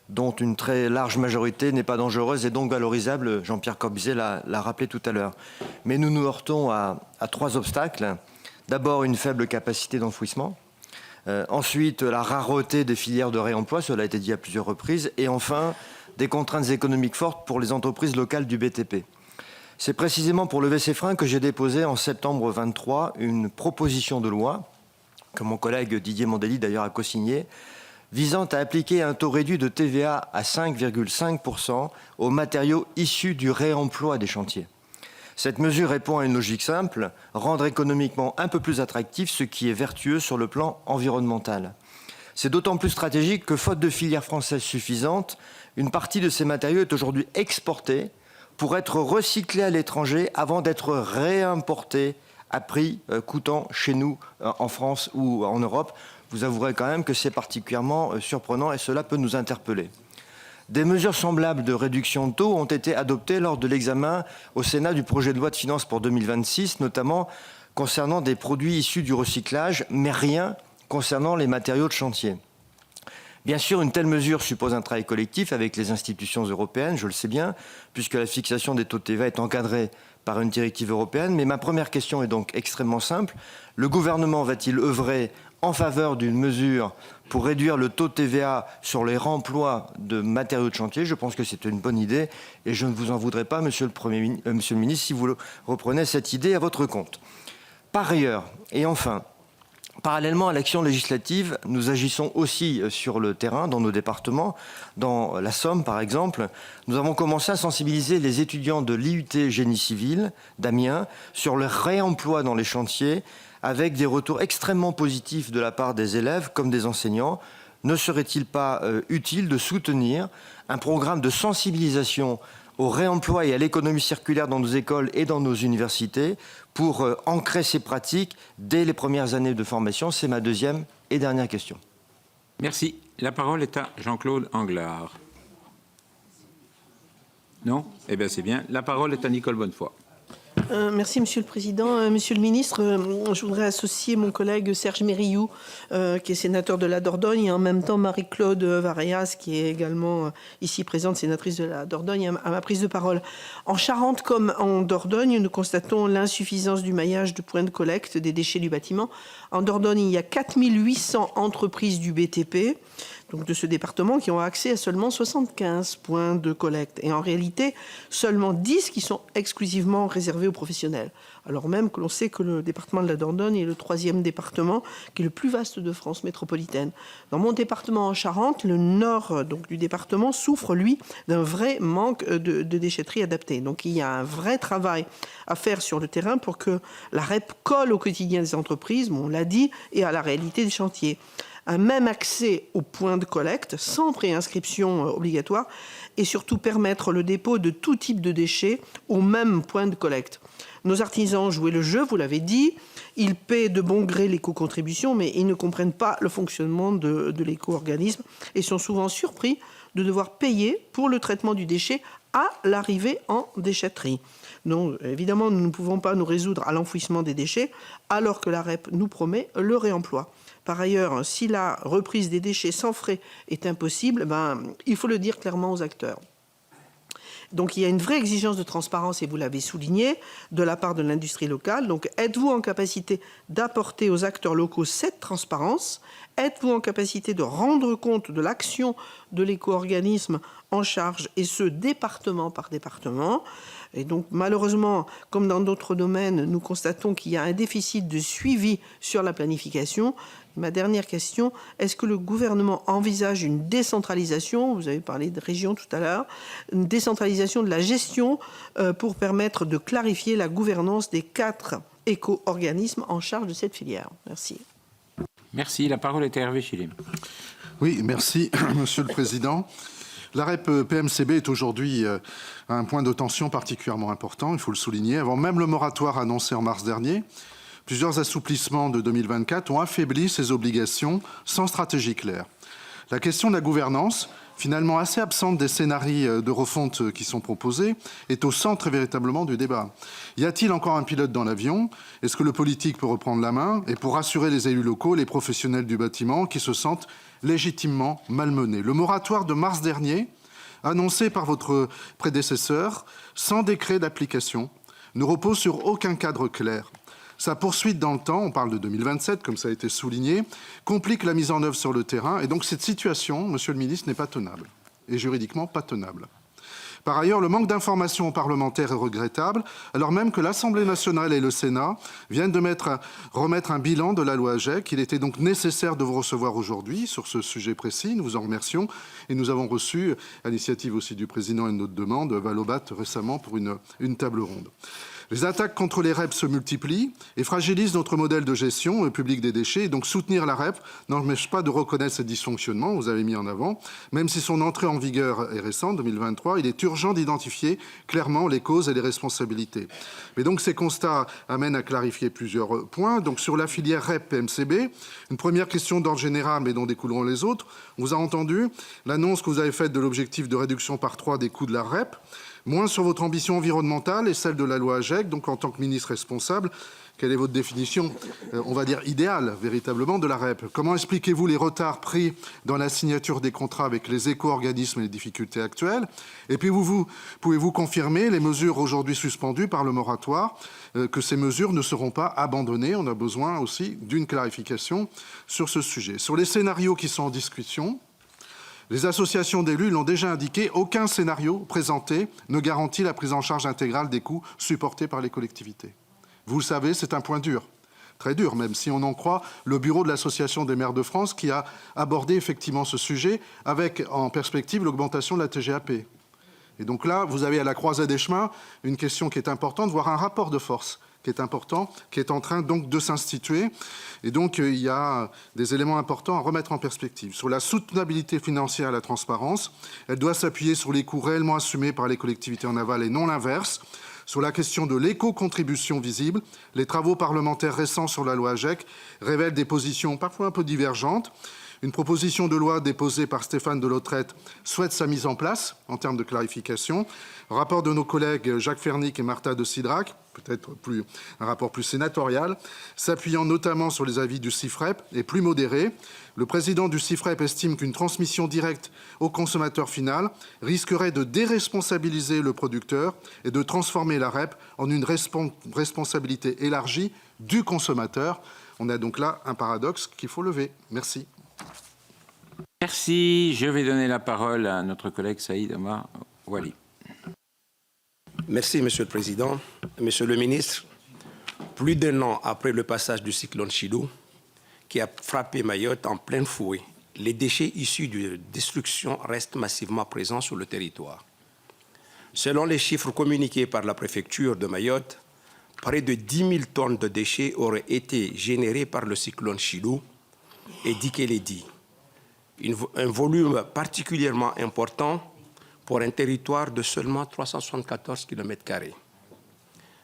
dont une très large majorité n'est pas dangereuse et donc valorisable. Jean-Pierre Corbizet l'a rappelé tout à l'heure. Mais nous nous heurtons à 3 obstacles. D'abord, une faible capacité d'enfouissement. Ensuite, la rareté des filières de réemploi, cela a été dit à plusieurs reprises. Et enfin, des contraintes économiques fortes pour les entreprises locales du BTP. C'est précisément pour lever ces freins que j'ai déposé en septembre 23 une proposition de loi, que mon collègue Didier Mandelli d'ailleurs a co-signé, visant à appliquer un taux réduit de TVA à 5,5% aux matériaux issus du réemploi des chantiers. Cette mesure répond à une logique simple, rendre économiquement un peu plus attractif ce qui est vertueux sur le plan environnemental. C'est d'autant plus stratégique que, faute de filière française suffisante, une partie de ces matériaux est aujourd'hui exportée pour être recyclée à l'étranger avant d'être réimportée à prix coûtant chez nous, en France ou en Europe. Vous avouerez quand même que c'est particulièrement surprenant et cela peut nous interpeller. Des mesures semblables de réduction de taux ont été adoptées lors de l'examen au Sénat du projet de loi de finances pour 2026, notamment concernant des produits issus du recyclage, mais rien concernant les matériaux de chantier. Bien sûr, une telle mesure suppose un travail collectif avec les institutions européennes, je le sais bien, puisque la fixation des taux de TVA est encadrée par une directive européenne. Mais ma première question est donc extrêmement simple. Le gouvernement va-t-il œuvrer en faveur d'une mesure pour réduire le taux de TVA sur les réemplois de matériaux de chantier? Je pense que c'est une bonne idée et je ne vous en voudrais pas, Monsieur le Ministre, si vous reprenez cette idée à votre compte. Par ailleurs, et enfin, parallèlement à l'action législative, nous agissons aussi sur le terrain, dans nos départements. Dans la Somme, par exemple, nous avons commencé à sensibiliser les étudiants de l'IUT Génie Civil d'Amiens sur le réemploi dans les chantiers, avec des retours extrêmement positifs de la part des élèves comme des enseignants. Ne serait-il pas utile de soutenir un programme de sensibilisation au réemploi et à l'économie circulaire dans nos écoles et dans nos universités pour ancrer ces pratiques dès les premières années de formation? C'est ma deuxième et dernière question.
Merci. La parole est à Jean-Claude Anglard. Non? Eh bien, c'est bien. La parole est à Nicole Bonnefoy.
Merci, Monsieur le Président. Monsieur le Ministre, je voudrais associer mon collègue Serge Mérillou, qui est sénateur de la Dordogne, et en même temps Marie-Claude Vareas, qui est également ici présente, sénatrice de la Dordogne, à ma prise de parole. En Charente comme en Dordogne, nous constatons l'insuffisance du maillage de points de collecte des déchets du bâtiment. En Dordogne, il y a 4800 entreprises du BTP, donc de ce département, qui ont accès à seulement 75 points de collecte. Et en réalité, seulement 10 qui sont exclusivement réservés aux professionnels. Alors même que l'on sait que le département de la Dordogne est le 3e département, qui est le plus vaste de France métropolitaine. Dans mon département en Charente, le nord donc, du département souffre, lui, d'un vrai manque de déchetterie adaptée. Donc il y a un vrai travail à faire sur le terrain pour que la REP colle au quotidien des entreprises, on l'a dit, et à la réalité des chantiers. un même accès aux points de collecte sans préinscription obligatoire et surtout permettre le dépôt de tout type de déchets au même point de collecte. Nos artisans jouaient le jeu, vous l'avez dit, ils paient de bon gré l'éco-contribution, mais ils ne comprennent pas le fonctionnement de l'éco-organisme et sont souvent surpris de devoir payer pour le traitement du déchet à l'arrivée en déchetterie. Donc, évidemment, nous ne pouvons pas nous résoudre à l'enfouissement des déchets alors que la REP nous promet le réemploi. Par ailleurs, si la reprise des déchets sans frais est impossible, il faut le dire clairement aux acteurs. Donc, il y a une vraie exigence de transparence, et vous l'avez souligné, de la part de l'industrie locale. Donc, êtes-vous en capacité d'apporter aux acteurs locaux cette transparence? Êtes-vous en capacité de rendre compte de l'action de l'éco-organisme en charge, et ce, département par département? Et donc, malheureusement, comme dans d'autres domaines, nous constatons qu'il y a un déficit de suivi sur la planification. Ma dernière question, est-ce que le gouvernement envisage une décentralisation, vous avez parlé de région tout à l'heure, une décentralisation de la gestion pour permettre de clarifier la gouvernance des 4 éco-organismes en charge de cette filière? Merci.
Merci. La parole est à Hervé Chilem.
Oui, merci, Monsieur le Président. La REP PMCB est aujourd'hui à un point de tension particulièrement important, il faut le souligner. Avant même le moratoire annoncé en mars dernier, plusieurs assouplissements de 2024 ont affaibli ces obligations sans stratégie claire. La question de la gouvernance, finalement assez absente des scénarios de refonte qui sont proposés, est au centre véritablement du débat. Y a-t-il encore un pilote dans l'avion? Est-ce que le politique peut reprendre la main? Et pour rassurer les élus locaux, les professionnels du bâtiment qui se sentent légitimement malmenés. Le moratoire de mars dernier, annoncé par votre prédécesseur, sans décret d'application, ne repose sur aucun cadre clair. Sa poursuite dans le temps, on parle de 2027, comme ça a été souligné, complique la mise en œuvre sur le terrain. Et donc cette situation, Monsieur le Ministre, n'est pas tenable. Et juridiquement pas tenable. Par ailleurs, le manque d'informations aux parlementaires est regrettable, alors même que l'Assemblée nationale et le Sénat viennent de remettre un bilan de la loi AGEC. Il était donc nécessaire de vous recevoir aujourd'hui sur ce sujet précis. Nous vous en remercions. Et nous avons reçu, à l'initiative aussi du Président et de notre demande, Valobat récemment pour une table ronde. Les attaques contre les REP se multiplient et fragilisent notre modèle de gestion publique des déchets. Et donc soutenir la REP n'empêche pas de reconnaître ces dysfonctionnements, vous avez mis en avant. Même si son entrée en vigueur est récente, 2023, il est urgent d'identifier clairement les causes et les responsabilités. Mais donc ces constats amènent à clarifier plusieurs points. Donc sur la filière REP PMCB, une première question d'ordre général, mais dont découleront les autres. On vous a entendu l'annonce que vous avez faite de l'objectif de réduction par 3 des coûts de la REP. Moins sur votre ambition environnementale et celle de la loi AGEC. Donc, en tant que ministre responsable, quelle est votre définition, on va dire, idéale, véritablement, de la REP? Comment expliquez-vous les retards pris dans la signature des contrats avec les éco-organismes et les difficultés actuelles? Et puis, pouvez-vous confirmer les mesures aujourd'hui suspendues par le moratoire, que ces mesures ne seront pas abandonnées? On a besoin aussi d'une clarification sur ce sujet. Sur les scénarios qui sont en discussion, les associations d'élus l'ont déjà indiqué, aucun scénario présenté ne garantit la prise en charge intégrale des coûts supportés par les collectivités. Vous le savez, c'est un point dur, très dur, même si on en croit le bureau de l'Association des maires de France qui a abordé effectivement ce sujet avec en perspective l'augmentation de la TGAP. Et donc là, vous avez à la croisée des chemins une question qui est importante, voire un rapport de force qui est important, qui est en train donc de s'instituer. Et donc, il y a des éléments importants à remettre en perspective. Sur la soutenabilité financière et la transparence, elle doit s'appuyer sur les coûts réellement assumés par les collectivités en aval et non l'inverse. Sur la question de l'éco-contribution visible, les travaux parlementaires récents sur la loi AGEC révèlent des positions parfois un peu divergentes. Une proposition de loi déposée par Stéphane Delautrette souhaite sa mise en place en termes de clarification. Un rapport de nos collègues Jacques Fernic et Marta de Cidrac, peut-être un rapport plus sénatorial, s'appuyant notamment sur les avis du CIFREP, est plus modéré. Le président du CIFREP estime qu'une transmission directe au consommateur final risquerait de déresponsabiliser le producteur et de transformer la REP en une responsabilité élargie du consommateur. On a donc là un paradoxe qu'il faut lever. Merci.
Merci. Je vais donner la parole à notre collègue Saïd Omar Wali.
Merci, Monsieur le Président. Monsieur le Ministre, plus d'un an après le passage du cyclone Chido, qui a frappé Mayotte en pleine fouet, les déchets issus de destruction restent massivement présents sur le territoire. Selon les chiffres communiqués par la préfecture de Mayotte, près de 10 000 tonnes de déchets auraient été générées par le cyclone Chido, et Dikeledi, un volume particulièrement important pour un territoire de seulement 374 km².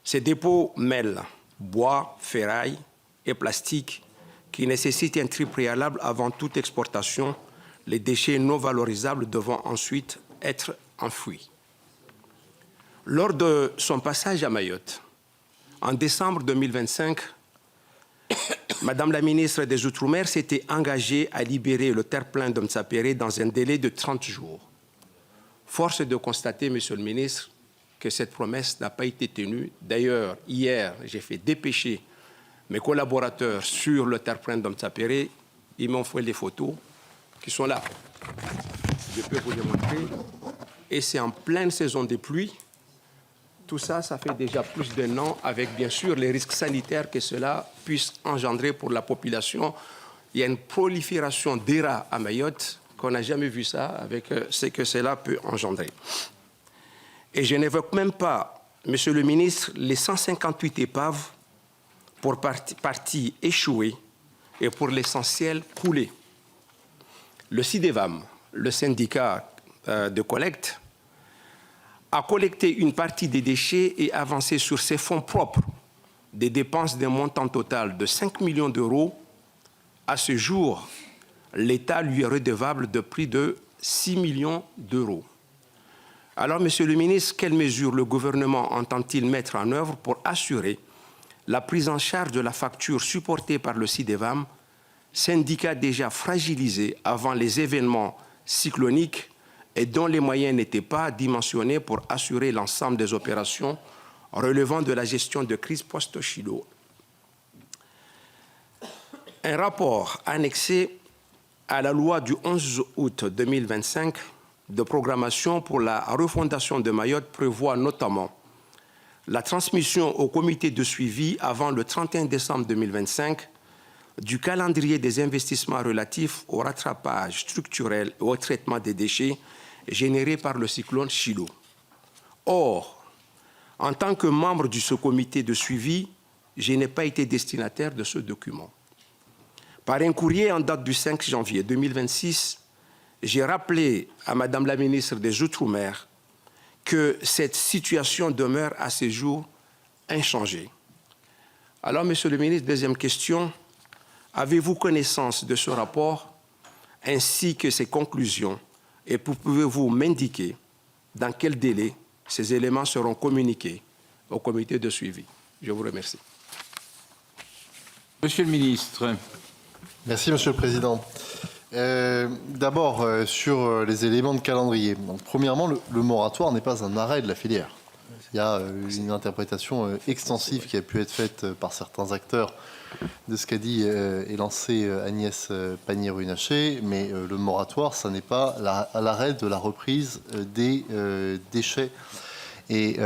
Ces dépôts mêlent bois, ferraille et plastique qui nécessitent un tri préalable avant toute exportation, les déchets non valorisables devant ensuite être enfouis. Lors de son passage à Mayotte, en décembre 2025, Madame la ministre des Outre-mer s'était engagée à libérer le terre-plein de Mtsapéré dans un délai de 30 jours. Force est de constater, Monsieur le ministre, que cette promesse n'a pas été tenue. D'ailleurs, hier, j'ai fait dépêcher mes collaborateurs sur le terre-plein de Mtsapéré. Ils m'ont fait les photos qui sont là. Je peux vous les montrer. Et c'est en pleine saison des pluies. Tout ça, ça fait déjà plus d'1 an, avec bien sûr les risques sanitaires que cela puisse engendrer pour la population. Il y a une prolifération des rats à Mayotte, qu'on n'a jamais vu ça, avec ce que cela peut engendrer. Et je n'évoque même pas, Monsieur le ministre, les 158 épaves pour partie échouées et pour l'essentiel coulées. Le CIDEVAM, le syndicat de collecte, a collecté une partie des déchets et avancé sur ses fonds propres des dépenses d'un montant total de 5 millions d'euros. À ce jour, l'État lui est redevable de plus de 6 millions d'euros. Alors, Monsieur le ministre, quelles mesures le gouvernement entend-il mettre en œuvre pour assurer la prise en charge de la facture supportée par le CIDEVAM, syndicat déjà fragilisé avant les événements cycloniques et dont les moyens n'étaient pas dimensionnés pour assurer l'ensemble des opérations relevant de la gestion de crise post-Chido. Un rapport annexé à la loi du 11 août 2025 de programmation pour la refondation de Mayotte prévoit notamment la transmission au comité de suivi avant le 31 décembre 2025 du calendrier des investissements relatifs au rattrapage structurel et au traitement des déchets générés par le cyclone Chido. Or, en tant que membre de ce comité de suivi, je n'ai pas été destinataire de ce document. Par un courrier en date du 5 janvier 2026, j'ai rappelé à Madame la ministre des Outre-mer que cette situation demeure à ce jour inchangée. Alors, Monsieur le ministre, deuxième question, avez-vous connaissance de ce rapport ainsi que ses conclusions et pouvez-vous m'indiquer dans quel délai ces éléments seront communiqués au comité de suivi? Je vous remercie.
Monsieur le ministre.
Merci, Monsieur le Président. D'abord, sur les éléments de calendrier. Donc, premièrement, le moratoire n'est pas un arrêt de la filière. Il y a une interprétation extensive qui a pu être faite par certains acteurs de ce qu'a dit et lancé Agnès Pannier-Runacher, mais le moratoire, ça n'est pas l'arrêt de la reprise des déchets. Et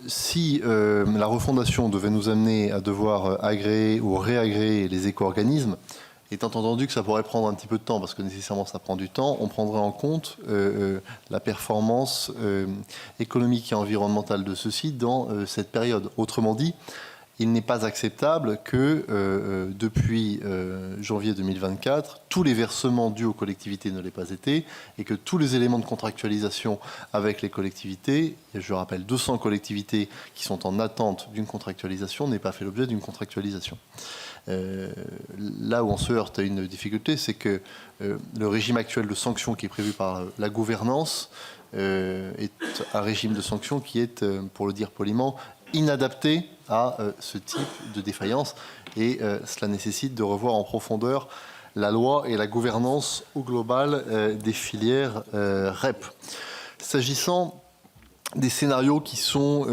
si la refondation devait nous amener à devoir agréer ou réagréer les éco-organismes, étant entendu que ça pourrait prendre un petit peu de temps, parce que nécessairement ça prend du temps, on prendrait en compte la performance économique et environnementale de ceux-ci dans cette période. Autrement dit, il n'est pas acceptable que depuis janvier 2024, tous les versements dus aux collectivités ne l'aient pas été et que tous les éléments de contractualisation avec les collectivités, et je rappelle 200 collectivités qui sont en attente d'une contractualisation, n'aient pas fait l'objet d'une contractualisation. Là où on se heurte à une difficulté, c'est que le régime actuel de sanctions qui est prévu par la gouvernance est un régime de sanctions qui est, pour le dire poliment, inadapté à ce type de défaillance et cela nécessite de revoir en profondeur la loi et la gouvernance au global des filières REP. S'agissant des scénarios qui sont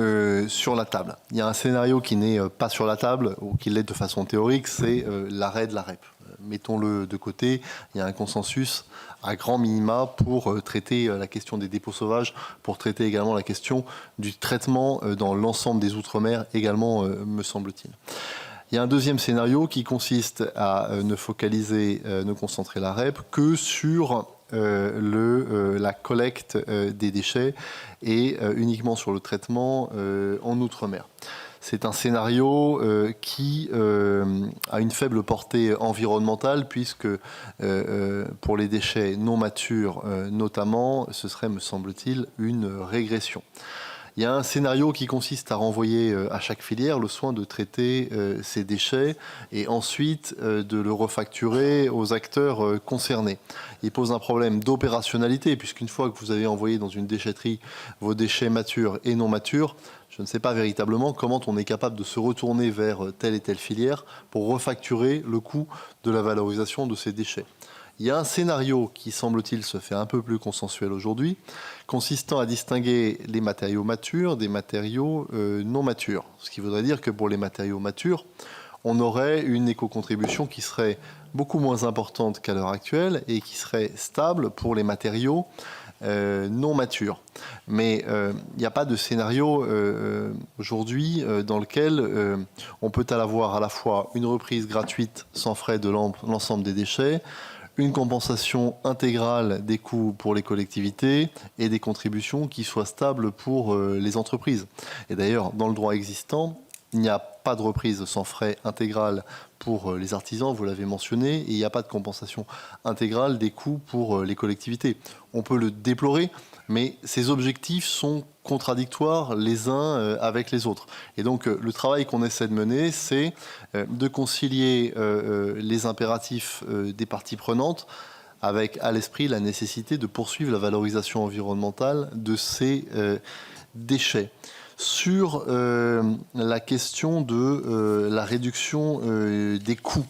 sur la table. Il y a un scénario qui n'est pas sur la table, ou qui l'est de façon théorique, c'est l'arrêt de la REP. Mettons-le de côté, il y a un consensus à grand minima pour traiter la question des dépôts sauvages, pour traiter également la question du traitement dans l'ensemble des Outre-mer, également, me semble-t-il. Il y a un deuxième scénario qui consiste à ne concentrer la REP que sur la collecte des déchets et uniquement sur le traitement en Outre-mer. c'est un scénario qui a une faible portée environnementale, puisque pour les déchets non matures notamment, ce serait, me semble-t-il, une régression. Il y a un scénario qui consiste à renvoyer à chaque filière le soin de traiter ces déchets et ensuite de le refacturer aux acteurs concernés. Il pose un problème d'opérationnalité, puisqu'une fois que vous avez envoyé dans une déchetterie vos déchets matures et non matures, je ne sais pas véritablement comment on est capable de se retourner vers telle et telle filière pour refacturer le coût de la valorisation de ces déchets. Il y a un scénario qui, semble-t-il, se fait un peu plus consensuel aujourd'hui, consistant à distinguer les matériaux matures des matériaux non matures. Ce qui voudrait dire que pour les matériaux matures, on aurait une éco-contribution qui serait beaucoup moins importante qu'à l'heure actuelle et qui serait stable pour les matériaux non matures. Mais il n'y a pas de scénario aujourd'hui dans lequel on peut avoir à la fois une reprise gratuite sans frais de l'ensemble des déchets, une compensation intégrale des coûts pour les collectivités et des contributions qui soient stables pour les entreprises. Et d'ailleurs, dans le droit existant, il n'y a pas de reprise sans frais intégrale pour les artisans, vous l'avez mentionné, et il n'y a pas de compensation intégrale des coûts pour les collectivités. On peut le déplorer, mais ces objectifs sont contradictoires les uns avec les autres. Et donc le travail qu'on essaie de mener, c'est de concilier les impératifs des parties prenantes avec à l'esprit la nécessité de poursuivre la valorisation environnementale de ces déchets. Sur la question de la réduction des coûts,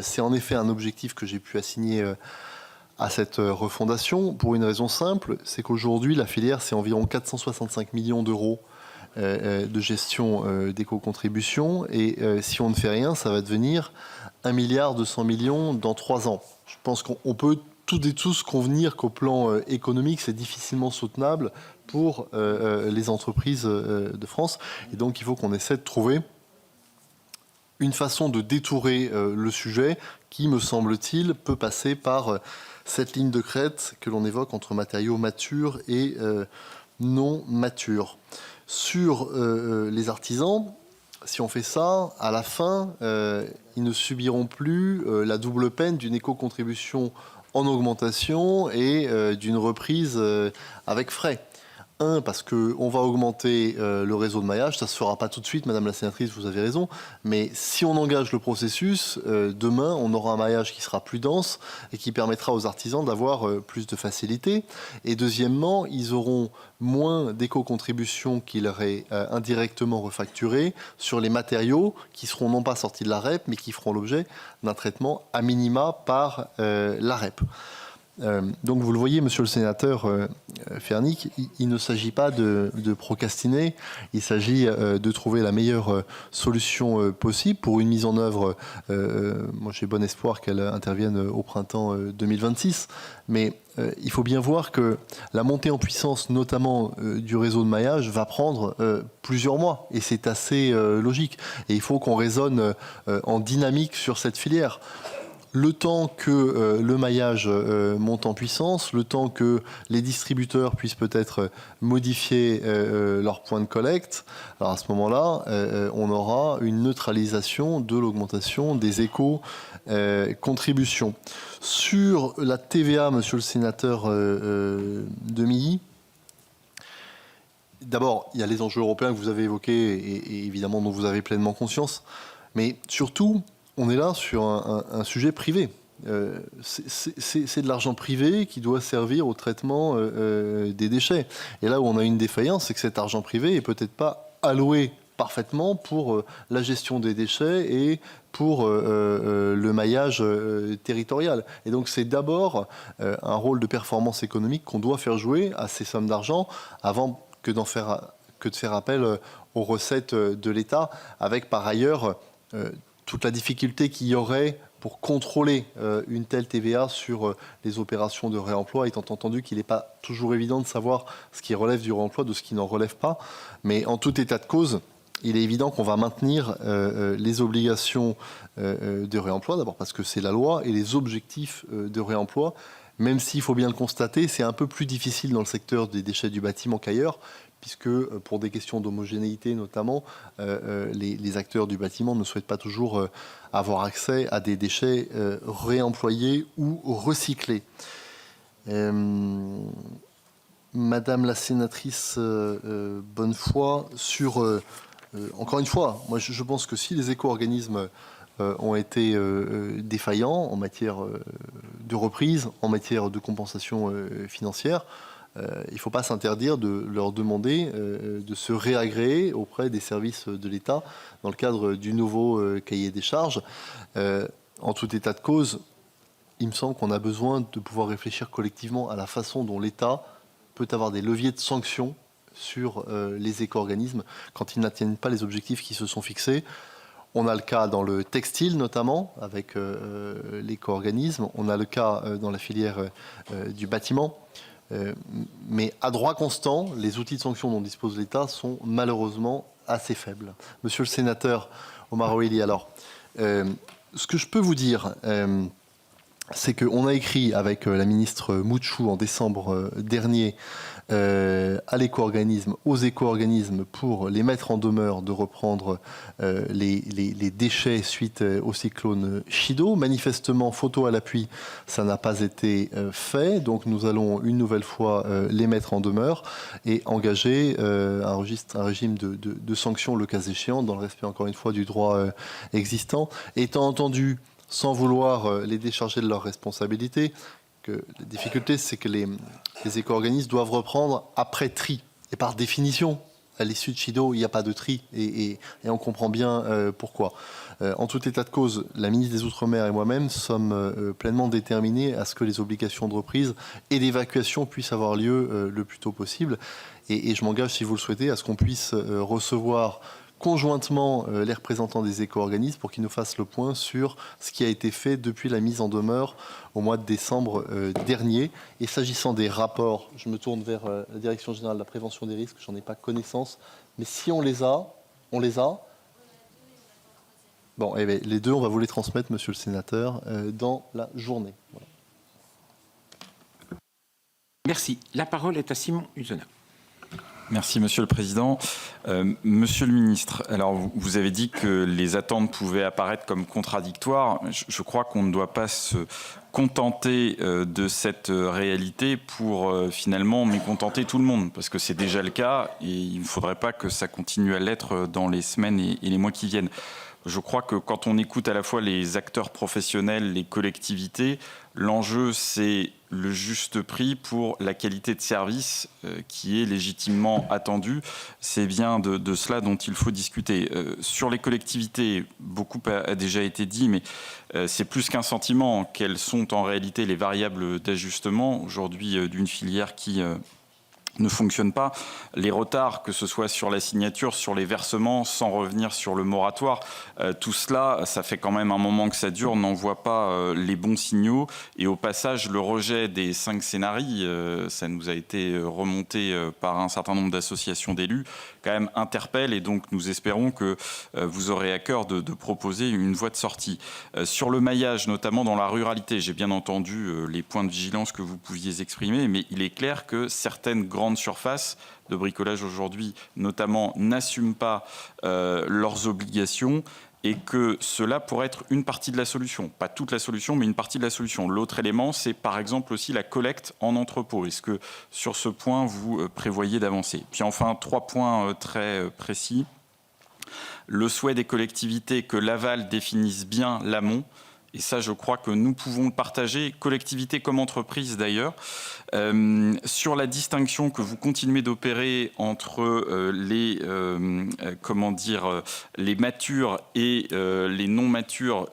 c'est en effet un objectif que j'ai pu assigner à cette refondation pour une raison simple, c'est qu'aujourd'hui la filière c'est environ 465 millions d'euros de gestion d'éco-contribution et si on ne fait rien, ça va devenir 1,2 milliard dans 3 ans. Je pense qu'on peut toutes et tous convenir qu'au plan économique, c'est difficilement soutenable pour les entreprises de France. Et donc, il faut qu'on essaie de trouver une façon de détourer le sujet qui, me semble-t-il, peut passer par cette ligne de crête que l'on évoque entre matériaux matures et non matures. Sur les artisans, si on fait ça, à la fin, ils ne subiront plus la double peine d'une éco-contribution en augmentation et d'une reprise avec frais. Un, parce qu'on va augmenter le réseau de maillage, ça ne se fera pas tout de suite, Madame la sénatrice, vous avez raison, mais si on engage le processus, demain, on aura un maillage qui sera plus dense et qui permettra aux artisans d'avoir plus de facilité. Et deuxièmement, ils auront moins d'éco-contributions qui leur est indirectement refacturées sur les matériaux qui seront non pas sortis de la REP, mais qui feront l'objet d'un traitement à minima par la REP. Donc vous le voyez, monsieur le sénateur Fernic, il ne s'agit pas de procrastiner, il s'agit de trouver la meilleure solution possible pour une mise en œuvre. Moi j'ai bon espoir qu'elle intervienne au printemps 2026, mais il faut bien voir que la montée en puissance, notamment du réseau de maillage, va prendre plusieurs mois, et c'est assez logique. Et il faut qu'on raisonne en dynamique sur cette filière. Le temps que le maillage monte en puissance, le temps que les distributeurs puissent peut-être modifier leur point de collecte, alors à ce moment-là, on aura une neutralisation de l'augmentation des éco-contributions. Sur la TVA, monsieur le sénateur Demilly, d'abord, il y a les enjeux européens que vous avez évoqués et évidemment dont vous avez pleinement conscience, mais surtout, on est là sur un sujet privé. C'est de l'argent privé qui doit servir au traitement des déchets. Et là où on a une défaillance, c'est que cet argent privé n'est peut-être pas alloué parfaitement pour la gestion des déchets et pour le maillage territorial. Et donc c'est d'abord un rôle de performance économique qu'on doit faire jouer à ces sommes d'argent avant que de faire appel aux recettes de l'État, avec par ailleurs toute la difficulté qu'il y aurait pour contrôler une telle TVA sur les opérations de réemploi, étant entendu qu'il n'est pas toujours évident de savoir ce qui relève du réemploi de ce qui n'en relève pas. Mais en tout état de cause, il est évident qu'on va maintenir les obligations de réemploi, d'abord parce que c'est la loi, et les objectifs de réemploi, même s'il faut bien le constater, c'est un peu plus difficile dans le secteur des déchets du bâtiment qu'ailleurs, puisque pour des questions d'homogénéité notamment, les acteurs du bâtiment ne souhaitent pas toujours avoir accès à des déchets réemployés ou recyclés. Madame la sénatrice Bonnefoy, encore une fois, moi je pense que si les éco-organismes ont été défaillants en matière de reprise, en matière de compensation financière, il ne faut pas s'interdire de leur demander de se réagréer auprès des services de l'État dans le cadre du nouveau cahier des charges. En tout état de cause, il me semble qu'on a besoin de pouvoir réfléchir collectivement à la façon dont l'État peut avoir des leviers de sanctions sur les éco-organismes quand ils n'atteignent pas les objectifs qui se sont fixés. On a le cas dans le textile notamment avec l'éco-organisme, on a le cas dans la filière du bâtiment. Mais à droit constant, les outils de sanction dont dispose l'État sont malheureusement assez faibles. Monsieur le sénateur Omar Oili, alors, ce que je peux vous dire, c'est qu'on a écrit avec la ministre Mouchou en décembre dernier à l'éco-organisme, aux éco-organismes pour les mettre en demeure de reprendre les déchets suite au cyclone Chido. Manifestement, photo à l'appui, ça n'a pas été fait. Donc nous allons une nouvelle fois les mettre en demeure et engager un régime de sanctions le cas échéant dans le respect encore une fois du droit existant. Étant entendu, sans vouloir les décharger de leurs responsabilités, que la difficulté, c'est que les éco-organismes doivent reprendre après tri. Et par définition, à l'issue de Chido, il n'y a pas de tri. Et on comprend bien pourquoi. En tout état de cause, la ministre des Outre-mer et moi-même sommes pleinement déterminés à ce que les obligations de reprise et d'évacuation puissent avoir lieu le plus tôt possible. Et je m'engage, si vous le souhaitez, à ce qu'on puisse recevoir conjointement les représentants des éco-organismes pour qu'ils nous fassent le point sur ce qui a été fait depuis la mise en demeure au mois de décembre dernier. Et s'agissant des rapports, je me tourne vers la Direction générale de la prévention des risques, j'en ai pas connaissance, mais si on les a, on les a. Bon, eh bien, les deux, on va vous les transmettre, monsieur le sénateur, dans la journée. Voilà.
Merci. La parole est à Simon Uzena.
Merci Monsieur le Président. Monsieur le Ministre, alors vous avez dit que les attentes pouvaient apparaître comme contradictoires. Je crois qu'on ne doit pas se contenter de cette réalité pour finalement mécontenter tout le monde, parce que c'est déjà le cas et il ne faudrait pas que ça continue à l'être dans les semaines et les mois qui viennent. Je crois que quand on écoute à la fois les acteurs professionnels, les collectivités, l'enjeu c'est le juste prix pour la qualité de service qui est légitimement attendue. C'est bien de cela dont il faut discuter. Sur les collectivités, beaucoup a déjà été dit, mais c'est plus qu'un sentiment. Quelles sont en réalité les variables d'ajustement aujourd'hui d'une filière qui ne fonctionne pas. Les retards, que ce soit sur la signature, sur les versements, sans revenir sur le moratoire, tout cela, ça fait quand même un moment que ça dure, on n'envoie pas les bons signaux. Et au passage, le rejet des 5 scénarios, ça nous a été remonté par un certain nombre d'associations d'élus, quand même interpelle. Et donc, nous espérons que vous aurez à cœur de proposer une voie de sortie. Sur le maillage, notamment dans la ruralité, j'ai bien entendu les points de vigilance que vous pouviez exprimer, mais il est clair que certaines grandes surfaces de bricolage aujourd'hui, notamment, n'assument pas leurs obligations et que cela pourrait être une partie de la solution. Pas toute la solution, mais une partie de la solution. L'autre élément, c'est par exemple aussi la collecte en entrepôt. Est-ce que sur ce point, vous prévoyez d'avancer? Puis enfin, 3 points très précis. Le souhait des collectivités que l'aval définisse bien l'amont. Et ça, je crois que nous pouvons le partager, collectivité comme entreprise d'ailleurs, sur la distinction que vous continuez d'opérer entre les matures et les non matures.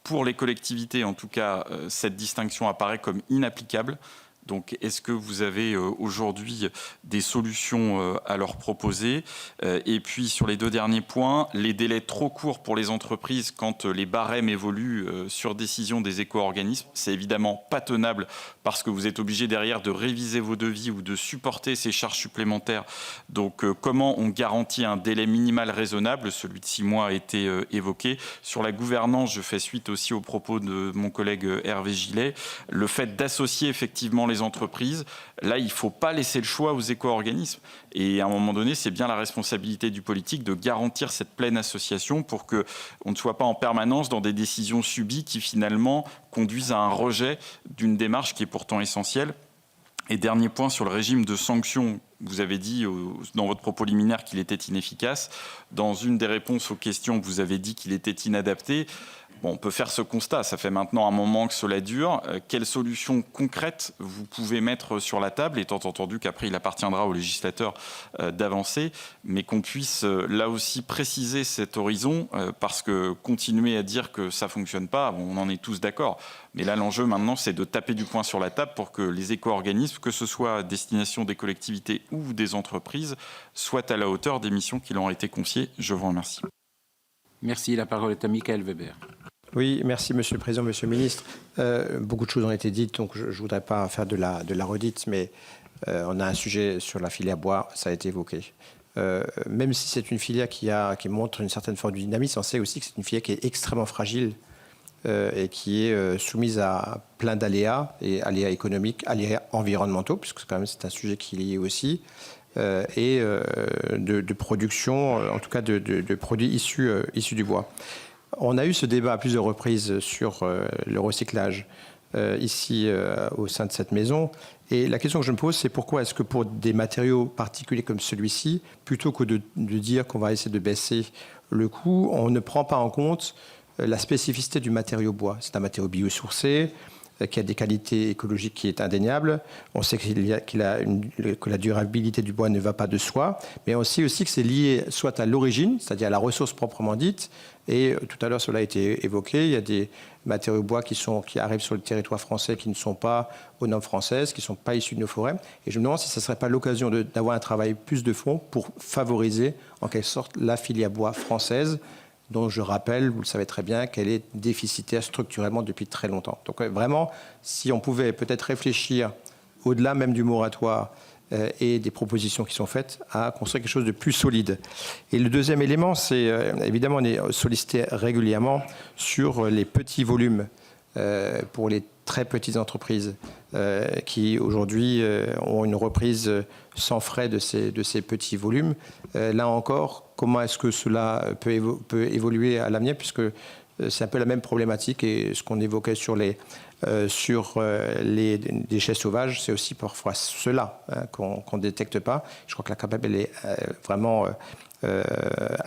Pour les collectivités, en tout cas, cette distinction apparaît comme inapplicable. Donc, est-ce que vous avez aujourd'hui des solutions à leur proposer? Et puis, sur les deux derniers points, les délais trop courts pour les entreprises quand les barèmes évoluent sur décision des éco-organismes, c'est évidemment pas tenable parce que vous êtes obligé derrière de réviser vos devis ou de supporter ces charges supplémentaires. Donc, comment on garantit un délai minimal raisonnable? Celui de 6 mois a été évoqué. Sur la gouvernance, je fais suite aussi aux propos de mon collègue Hervé Gillet. Le fait d'associer effectivement les entreprises, là, il ne faut pas laisser le choix aux éco-organismes. Et à un moment donné, c'est bien la responsabilité du politique de garantir cette pleine association pour qu'on ne soit pas en permanence dans des décisions subies qui finalement conduisent à un rejet d'une démarche qui est pourtant essentielle. Et dernier point sur le régime de sanctions, vous avez dit dans votre propos liminaire qu'il était inefficace. Dans une des réponses aux questions, vous avez dit qu'il était inadapté. Bon, on peut faire ce constat, ça fait maintenant un moment que cela dure. Quelles solutions concrètes vous pouvez mettre sur la table, étant entendu qu'après il appartiendra aux législateurs d'avancer, mais qu'on puisse là aussi préciser cet horizon, parce que continuer à dire que ça ne fonctionne pas, bon, on en est tous d'accord. Mais là, l'enjeu maintenant, c'est de taper du poing sur la table pour que les éco-organismes, que ce soit à destination des collectivités ou des entreprises, soient à la hauteur des missions qui leur ont été confiées. Je vous remercie.
Merci. La parole est à Michael Weber.
Oui, merci Monsieur le Président, Monsieur le Ministre. Beaucoup de choses ont été dites, donc je ne voudrais pas faire de la redite, mais on a un sujet sur la filière bois, ça a été évoqué. Même si c'est une filière qui montre une certaine forme de dynamisme, on sait aussi que c'est une filière qui est extrêmement fragile et qui est soumise à plein d'aléas, et aléas économiques, aléas environnementaux, puisque quand même c'est un sujet qui est lié aussi, et de production, en tout cas de produits issus du bois. On a eu ce débat à plusieurs reprises sur le recyclage ici au sein de cette maison. Et la question que je me pose, c'est pourquoi est-ce que pour des matériaux particuliers comme celui-ci, plutôt que de dire qu'on va essayer de baisser le coût, on ne prend pas en compte la spécificité du matériau bois. C'est un matériau biosourcé, qui a des qualités écologiques qui est indéniable. On sait que la durabilité du bois ne va pas de soi, mais on sait aussi que c'est lié soit à l'origine, c'est-à-dire à la ressource proprement dite, et tout à l'heure cela a été évoqué, il y a des matériaux bois qui arrivent sur le territoire français qui ne sont pas aux normes françaises, qui ne sont pas issus de nos forêts, et je me demande si ce ne serait pas l'occasion d'avoir un travail plus de fond pour favoriser en quelque sorte la filière bois française, dont je rappelle, vous le savez très bien, qu'elle est déficitaire structurellement depuis très longtemps. Donc vraiment, si on pouvait peut-être réfléchir au-delà même du moratoire et des propositions qui sont faites, à construire quelque chose de plus solide. Et le deuxième élément, c'est évidemment, on est sollicité régulièrement sur les petits volumes pour les très petites entreprises qui aujourd'hui ont une reprise sans frais de ces petits volumes. Là encore, comment est-ce que cela peut évoluer à l'avenir, puisque c'est un peu la même problématique, et ce qu'on évoquait sur les déchets sauvages, c'est aussi parfois cela qu'on ne détecte pas. Je crois que la CAPEB elle est vraiment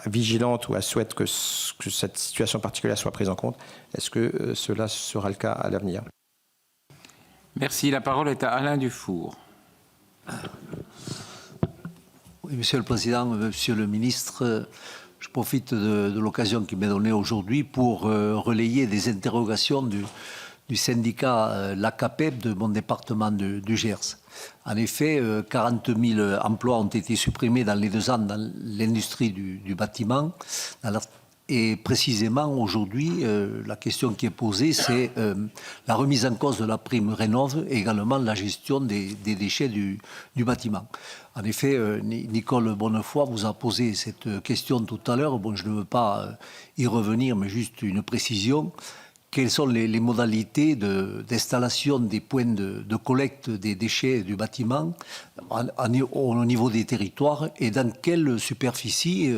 vigilante, ou elle souhaite que cette situation particulière soit prise en compte. Est-ce que cela sera le cas à l'avenir?
Merci. La parole est à Alain Dufour.
Oui, Monsieur le Président, Monsieur le Ministre, je profite de l'occasion qui m'est donnée aujourd'hui pour relayer des interrogations du syndicat l'ACAPEB de mon département du Gers. En effet, 40 000 emplois ont été supprimés dans les 2 ans dans l'industrie du bâtiment. Et précisément, aujourd'hui, la question qui est posée, c'est la remise en cause de la prime Rénov' et également la gestion des déchets du bâtiment. En effet, Nicole Bonnefoy vous a posé cette question tout à l'heure. Bon, je ne veux pas y revenir, mais juste une précision. Quelles sont les modalités d'installation des points de collecte des déchets du bâtiment au niveau des territoires, et dans quelle superficie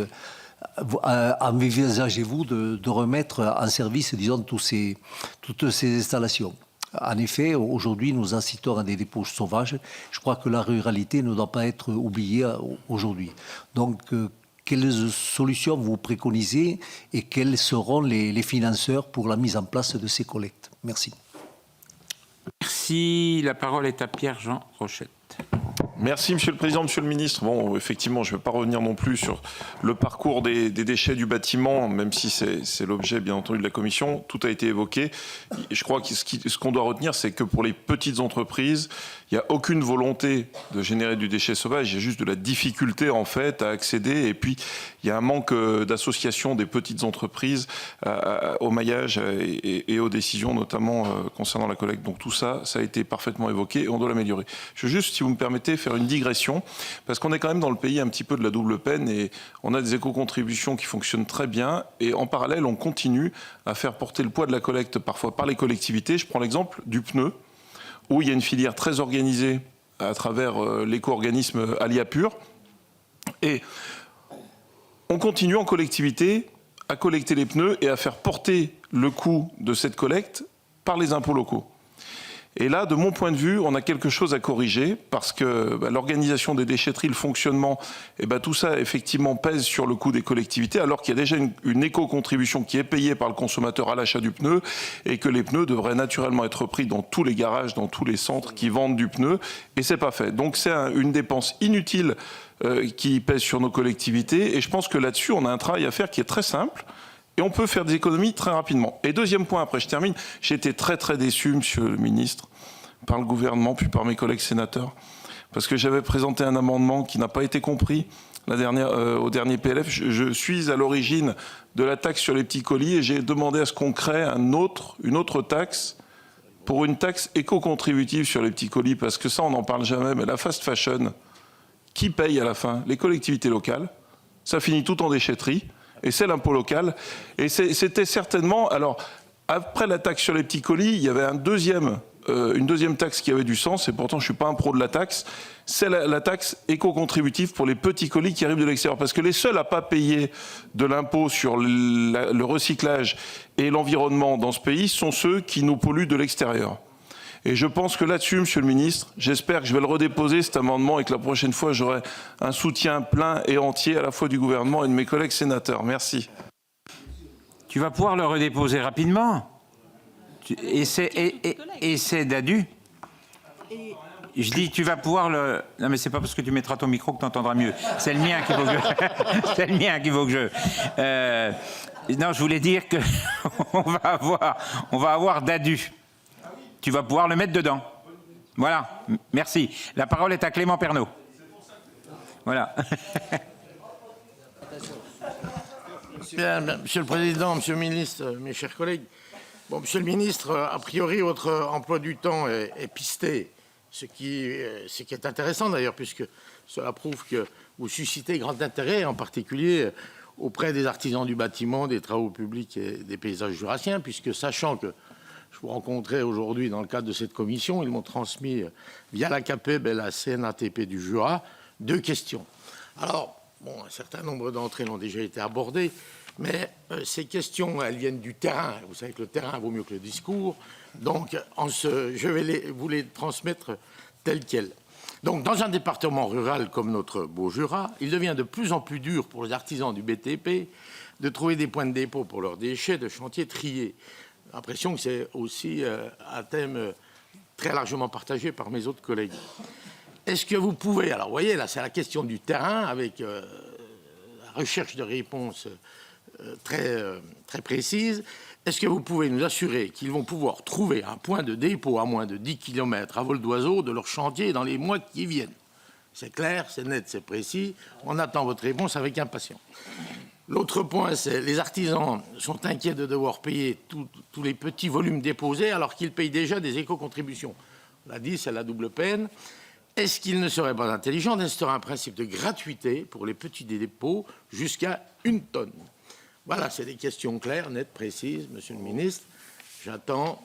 envisagez-vous de remettre en service, disons, toutes ces installations? En effet, aujourd'hui, nous assistons à des dépôts sauvages. Je crois que la ruralité ne doit pas être oubliée aujourd'hui. Donc, quelles solutions vous préconisez et quels seront les financeurs pour la mise en place de ces collectes? Merci.
Merci. La parole est à Pierre-Jean Rochette.
Merci Monsieur le Président, Monsieur le Ministre. Bon, effectivement, je ne vais pas revenir non plus sur le parcours des déchets du bâtiment, même si c'est l'objet, bien entendu, de la Commission. Tout a été évoqué. Je crois que ce qu'on doit retenir, c'est que pour les petites entreprises, il n'y a aucune volonté de générer du déchet sauvage. Il y a juste de la difficulté, en fait, à accéder. Et puis, il y a un manque d'association des petites entreprises au maillage et aux décisions, notamment concernant la collecte. Donc tout ça, ça a été parfaitement évoqué et on doit l'améliorer. Je veux juste, si vous me permettez, faire une digression, parce qu'on est quand même dans le pays un petit peu de la double peine et on a des éco-contributions qui fonctionnent très bien et en parallèle, on continue à faire porter le poids de la collecte parfois par les collectivités. Je prends l'exemple du pneu, où il y a une filière très organisée à travers l'éco-organisme Aliapur et on continue en collectivité à collecter les pneus et à faire porter le coût de cette collecte par les impôts locaux. Et là, de mon point de vue, on a quelque chose à corriger parce que l'organisation des déchetteries, le fonctionnement, tout ça effectivement pèse sur le coût des collectivités alors qu'il y a déjà une éco-contribution qui est payée par le consommateur à l'achat du pneu et que les pneus devraient naturellement être pris dans tous les garages, dans tous les centres qui vendent du pneu et c'est pas fait. Donc c'est une dépense inutile qui pèse sur nos collectivités et je pense que là-dessus, on a un travail à faire qui est très simple. Et on peut faire des économies très rapidement. Et deuxième point, après je termine, j'ai été très très déçu, Monsieur le Ministre, par le gouvernement, puis par mes collègues sénateurs, parce que j'avais présenté un amendement qui n'a pas été compris au dernier PLF. Je suis à l'origine de la taxe sur les petits colis et j'ai demandé à ce qu'on crée une autre taxe pour une taxe éco-contributive sur les petits colis, parce que ça on n'en parle jamais, mais la fast fashion, qui paye à la fin? Les collectivités locales. Ça finit tout en déchetterie. Et c'est l'impôt local. Et c'était certainement... Alors, après la taxe sur les petits colis, il y avait une deuxième taxe qui avait du sens, et pourtant je ne suis pas un pro de la taxe, c'est la taxe éco-contributive pour les petits colis qui arrivent de l'extérieur. Parce que les seuls à ne pas payer de l'impôt sur le recyclage et l'environnement dans ce pays sont ceux qui nous polluent de l'extérieur. Et je pense que là-dessus, Monsieur le Ministre, j'espère que je vais le redéposer cet amendement et que la prochaine fois, j'aurai un soutien plein et entier à la fois du gouvernement et de mes collègues sénateurs. Merci.
Tu vas pouvoir le redéposer rapidement. Et c'est Dadu. Je dis, tu vas pouvoir le... Non, mais c'est pas parce que tu mettras ton micro que tu entendras mieux. C'est le mien qu'il faut que je... C'est le mien qu'il faut que je... Non, je voulais dire que on va avoir Dadu. Tu vas pouvoir le mettre dedans. Voilà, merci. La parole est à Clément Pernaut. Voilà.
Monsieur le Président, Monsieur le Ministre, mes chers collègues. Bon, Monsieur le Ministre, a priori, votre emploi du temps est pisté, ce qui est intéressant d'ailleurs, puisque cela prouve que vous suscitez grand intérêt, en particulier auprès des artisans du bâtiment, des travaux publics et des paysages jurassiens, puisque sachant que je vous rencontrais aujourd'hui dans le cadre de cette commission. Ils m'ont transmis via la CAPEB et la CNATP du Jura 2 questions. Alors, bon, un certain nombre d'entre elles ont déjà été abordées, mais ces questions, elles viennent du terrain. Vous savez que le terrain vaut mieux que le discours. Donc, je vais vous les transmettre telles quelles. Donc, dans un département rural comme notre beau Jura, il devient de plus en plus dur pour les artisans du BTP de trouver des points de dépôt pour leurs déchets de chantier triés. J'ai l'impression que c'est aussi un thème très largement partagé par mes autres collègues. Est-ce que vous pouvez, alors vous voyez là c'est la question du terrain avec la recherche de réponses très précises, est-ce que vous pouvez nous assurer qu'ils vont pouvoir trouver un point de dépôt à moins de 10 km à vol d'oiseau de leur chantier dans les mois qui viennent? C'est clair, c'est net, c'est précis, on attend votre réponse avec impatience. L'autre point, c'est les artisans sont inquiets de devoir payer tous les petits volumes déposés alors qu'ils payent déjà des éco-contributions. On l'a dit, c'est la double peine. Est-ce qu'il ne serait pas intelligent d'instaurer un principe de gratuité pour les petits dépôts jusqu'à 1 tonne? Voilà, c'est des questions claires, nettes, précises, Monsieur le Ministre. J'attends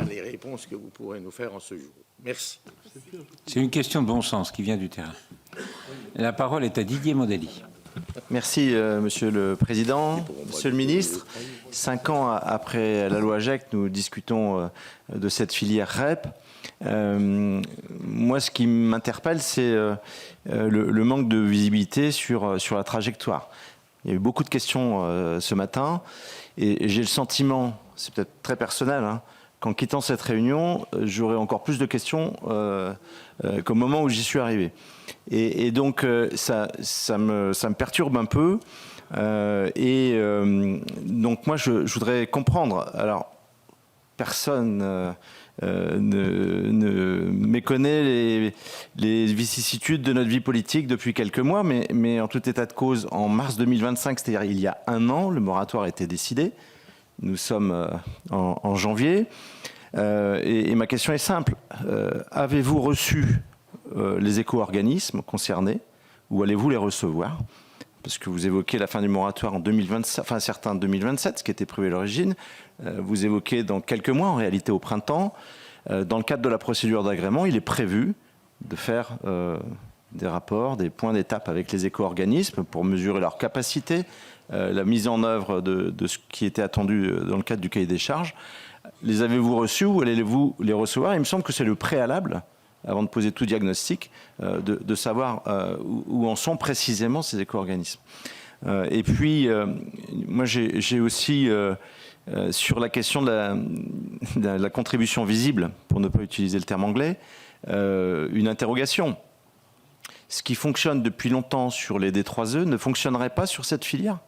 les réponses que vous pourrez nous faire en ce jour. Merci.
C'est une question de bon sens qui vient du terrain. La parole est à Didier Modali.
Merci, Monsieur le Président. Monsieur le Ministre, 5 ans après la loi GEC, nous discutons de cette filière REP. Moi, ce qui m'interpelle, c'est le manque de visibilité sur la trajectoire. Il y a eu beaucoup de questions ce matin et j'ai le sentiment, c'est peut-être très personnel, qu'en quittant cette réunion, j'aurais encore plus de questions qu'au moment où j'y suis arrivé. Et donc, ça me perturbe un peu. Donc, moi, je voudrais comprendre. Alors, personne ne méconnaît les vicissitudes de notre vie politique depuis quelques mois, mais en tout état de cause, en mars 2025, c'est-à-dire il y a un an, le moratoire a été décidé. Nous sommes en janvier. Et ma question est simple. Avez-vous reçu les éco-organismes concernés ou allez-vous les recevoir? Parce que vous évoquez la fin du moratoire en 2027, enfin certains en 2027, ce qui était prévu à l'origine. Vous évoquez dans quelques mois, en réalité au printemps. Dans le cadre de la procédure d'agrément, il est prévu de faire des rapports, des points d'étape avec les éco-organismes pour mesurer leur capacité, la mise en œuvre de ce qui était attendu dans le cadre du cahier des charges. Les avez-vous reçus ou allez-vous les recevoir? Il me semble que c'est le préalable, avant de poser tout diagnostic, de savoir où en sont précisément ces éco-organismes. Et puis, moi j'ai aussi, sur la question de la contribution visible, pour ne pas utiliser le terme anglais, une interrogation. Ce qui fonctionne depuis longtemps sur les D3E ne fonctionnerait pas sur cette filière?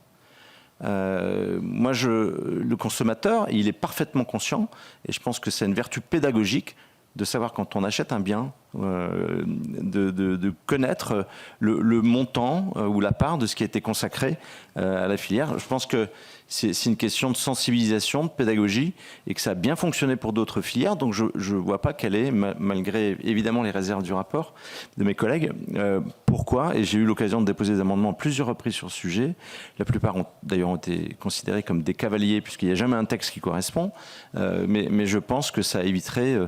Moi, le consommateur, il est parfaitement conscient, et je pense que c'est une vertu pédagogique de savoir quand on achète un bien, de connaître le montant ou la part de ce qui a été consacré à la filière. Je pense que c'est une question de sensibilisation, de pédagogie, et que ça a bien fonctionné pour d'autres filières. Donc je ne vois pas quelle est, malgré évidemment les réserves du rapport de mes collègues, pourquoi, et j'ai eu l'occasion de déposer des amendements à plusieurs reprises sur ce sujet. La plupart ont d'ailleurs été considérés comme des cavaliers, puisqu'il n'y a jamais un texte qui correspond, mais je pense que ça éviterait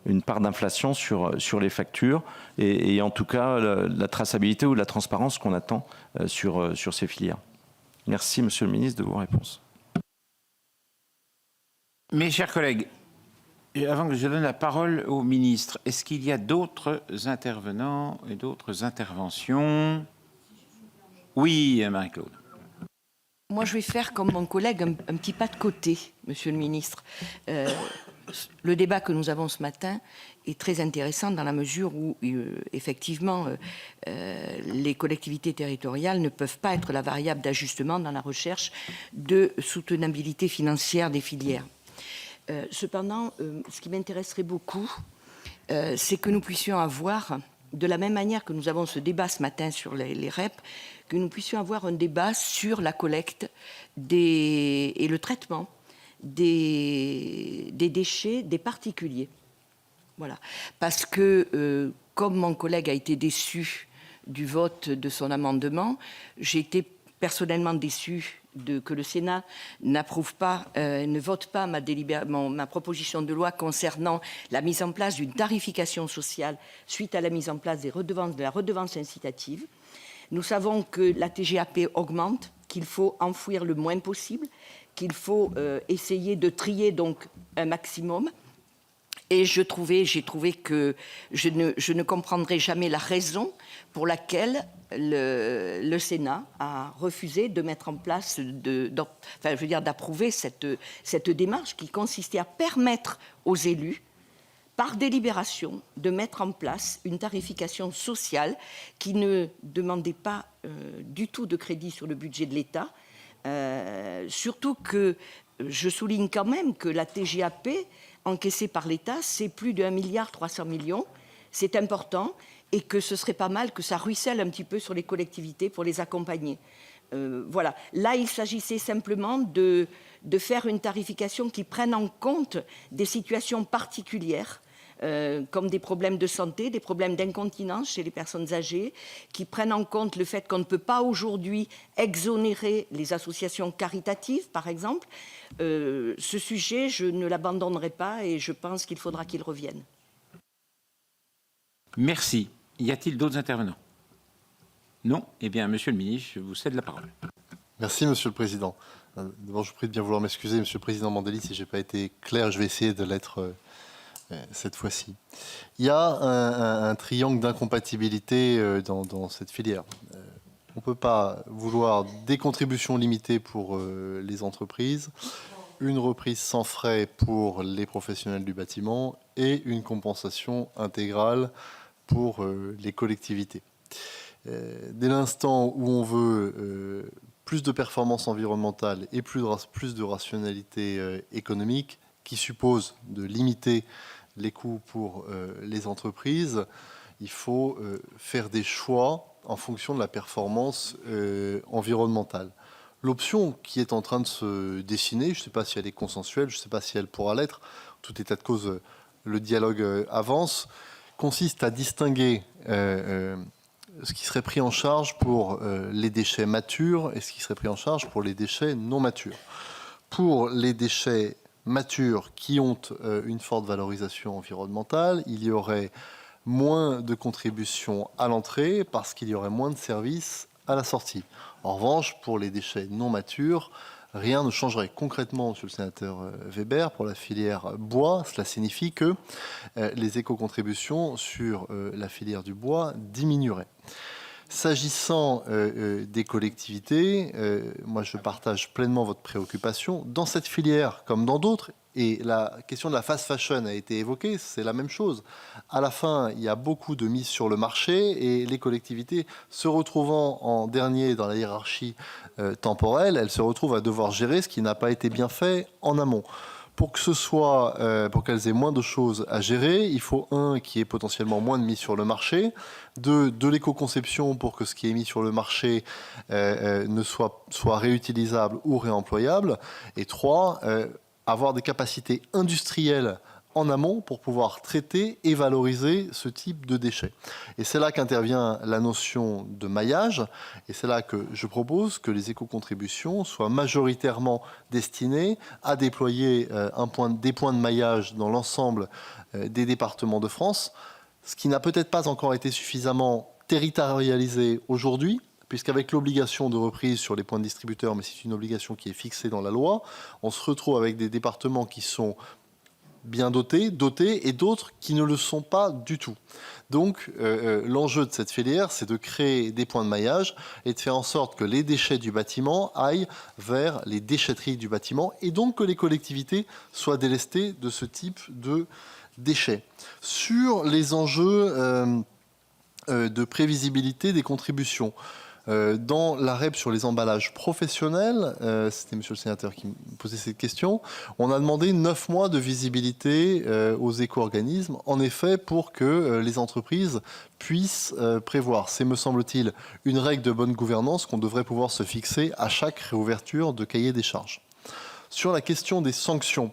une part d'inflation sur les factures et en tout cas la traçabilité ou la transparence qu'on attend sur ces filières. Merci, Monsieur le Ministre, de vos réponses.
Mes chers collègues, avant que je donne la parole au ministre, est-ce qu'il y a d'autres intervenants et d'autres interventions? Oui, Marie-Claude.
Moi, je vais faire comme mon collègue un petit pas de côté, Monsieur le Ministre. Le débat que nous avons ce matin est très intéressant dans la mesure où, effectivement, les collectivités territoriales ne peuvent pas être la variable d'ajustement dans la recherche de soutenabilité financière des filières. Cependant, ce qui m'intéresserait beaucoup, c'est que nous puissions avoir, de la même manière que nous avons ce débat ce matin sur les REP, que nous puissions avoir un débat sur la collecte et le traitement des déchets des particuliers. Voilà. Parce que, comme mon collègue a été déçu du vote de son amendement, j'ai été personnellement déçu que le Sénat n'approuve pas, ne vote pas ma proposition de loi concernant la mise en place d'une tarification sociale suite à la mise en place de la redevance incitative. Nous savons que la TGAP augmente, qu'il faut enfouir le moins possible, qu'il faut essayer de trier donc un maximum. Et j'ai trouvé que je ne comprendrai jamais la raison pour laquelle le Sénat a refusé de mettre en place, d'approuver cette démarche qui consistait à permettre aux élus, par délibération, de mettre en place une tarification sociale qui ne demandait pas du tout de crédit sur le budget de l'État. Surtout que je souligne quand même que la TGAP encaissée par l'État, c'est plus de 1,3 milliard. C'est important et que ce serait pas mal que ça ruisselle un petit peu sur les collectivités pour les accompagner. Voilà. Là, il s'agissait simplement de faire une tarification qui prenne en compte des situations particulières, comme des problèmes de santé, des problèmes d'incontinence chez les personnes âgées, qui prennent en compte le fait qu'on ne peut pas aujourd'hui exonérer les associations caritatives, par exemple. Ce sujet, je ne l'abandonnerai pas et je pense qu'il faudra qu'il revienne.
Merci. Y a-t-il d'autres intervenants? Non? Eh bien, Monsieur le Ministre, je vous cède la parole.
Merci, Monsieur le Président. D'abord, je vous prie de bien vouloir m'excuser, Monsieur le Président Mandelli, si je n'ai pas été clair. Je vais essayer de l'être cette fois-ci. Il y a un triangle d'incompatibilité dans cette filière. On ne peut pas vouloir des contributions limitées pour les entreprises, une reprise sans frais pour les professionnels du bâtiment et une compensation intégrale pour les collectivités. Dès l'instant où on veut plus de performance environnementale et plus de rationalité économique, qui suppose de limiter les coûts pour les entreprises, il faut faire des choix en fonction de la performance environnementale. L'option qui est en train de se dessiner, je ne sais pas si elle est consensuelle, je ne sais pas si elle pourra l'être, en tout état de cause, le dialogue avance, consiste à distinguer ce qui serait pris en charge pour les déchets matures et ce qui serait pris en charge pour les déchets non matures. Pour les déchets matures qui ont une forte valorisation environnementale, il y aurait moins de contributions à l'entrée parce qu'il y aurait moins de services à la sortie. En revanche, pour les déchets non matures, rien ne changerait. Concrètement, monsieur le sénateur Weber, pour la filière bois, cela signifie que les éco-contributions sur la filière du bois diminueraient. S'agissant des collectivités, moi je partage pleinement votre préoccupation. Dans cette filière, comme dans d'autres, et la question de la fast fashion a été évoquée, c'est la même chose. À la fin, il y a beaucoup de mise sur le marché et les collectivités, se retrouvant en dernier dans la hiérarchie temporelle, elles se retrouvent à devoir gérer ce qui n'a pas été bien fait en amont. Pour que ce soit, pour qu'elles aient moins de choses à gérer, il faut qu'il y ait potentiellement moins de mise sur le marché, de l'éco-conception pour que ce qui est mis sur le marché soit réutilisable ou réemployable, et 3, avoir des capacités industrielles en amont pour pouvoir traiter et valoriser ce type de déchets. Et c'est là qu'intervient la notion de maillage, et c'est là que je propose que les éco-contributions soient majoritairement destinées à déployer des points de maillage dans l'ensemble des départements de France, ce qui n'a peut-être pas encore été suffisamment territorialisé aujourd'hui, puisqu'avec l'obligation de reprise sur les points de distributeurs, mais c'est une obligation qui est fixée dans la loi, on se retrouve avec des départements qui sont bien dotés, et d'autres qui ne le sont pas du tout. Donc, l'enjeu de cette filière, c'est de créer des points de maillage et de faire en sorte que les déchets du bâtiment aillent vers les déchetteries du bâtiment et donc que les collectivités soient délestées de ce type de déchets. Sur les enjeux de prévisibilité des contributions, dans la REP sur les emballages professionnels, c'était monsieur le sénateur qui me posait cette question, on a demandé 9 mois de visibilité aux éco-organismes, en effet, pour que les entreprises puissent prévoir. C'est, me semble-t-il, une règle de bonne gouvernance qu'on devrait pouvoir se fixer à chaque réouverture de cahier des charges. Sur la question des sanctions,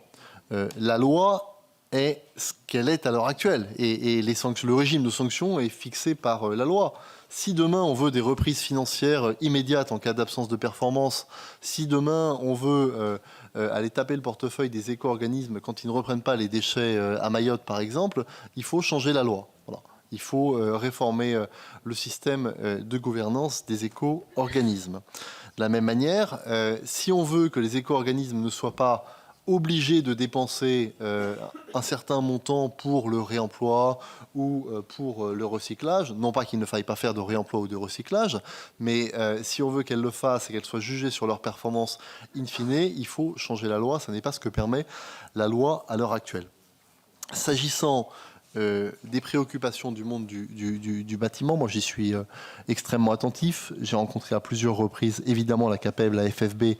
la loi est ce qu'elle est à l'heure actuelle, et le régime de sanctions est fixé par la loi. Si demain on veut des reprises financières immédiates en cas d'absence de performance, si demain on veut aller taper le portefeuille des éco-organismes quand ils ne reprennent pas les déchets à Mayotte par exemple, il faut changer la loi. Voilà. Il faut réformer le système de gouvernance des éco-organismes. De la même manière, si on veut que les éco-organismes ne soient pas obligés de dépenser un certain montant pour le réemploi ou pour le recyclage, non pas qu'il ne faille pas faire de réemploi ou de recyclage, mais si on veut qu'elles le fassent et qu'elles soient jugées sur leur performance in fine, il faut changer la loi. Ce n'est pas ce que permet la loi à l'heure actuelle. S'agissant des préoccupations du monde du bâtiment, moi j'y suis extrêmement attentif. J'ai rencontré à plusieurs reprises évidemment la CAPEB, la FFB,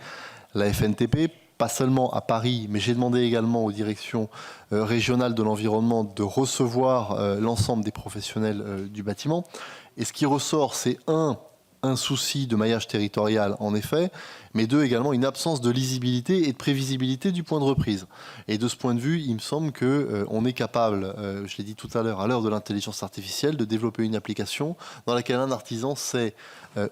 la FNTP, pas seulement à Paris, mais j'ai demandé également aux directions régionales de l'environnement de recevoir l'ensemble des professionnels du bâtiment. Et ce qui ressort, c'est un souci de maillage territorial, en effet, mais 2, également une absence de lisibilité et de prévisibilité du point de reprise. Et de ce point de vue, il me semble qu'on est capable, je l'ai dit tout à l'heure de l'intelligence artificielle, de développer une application dans laquelle un artisan sait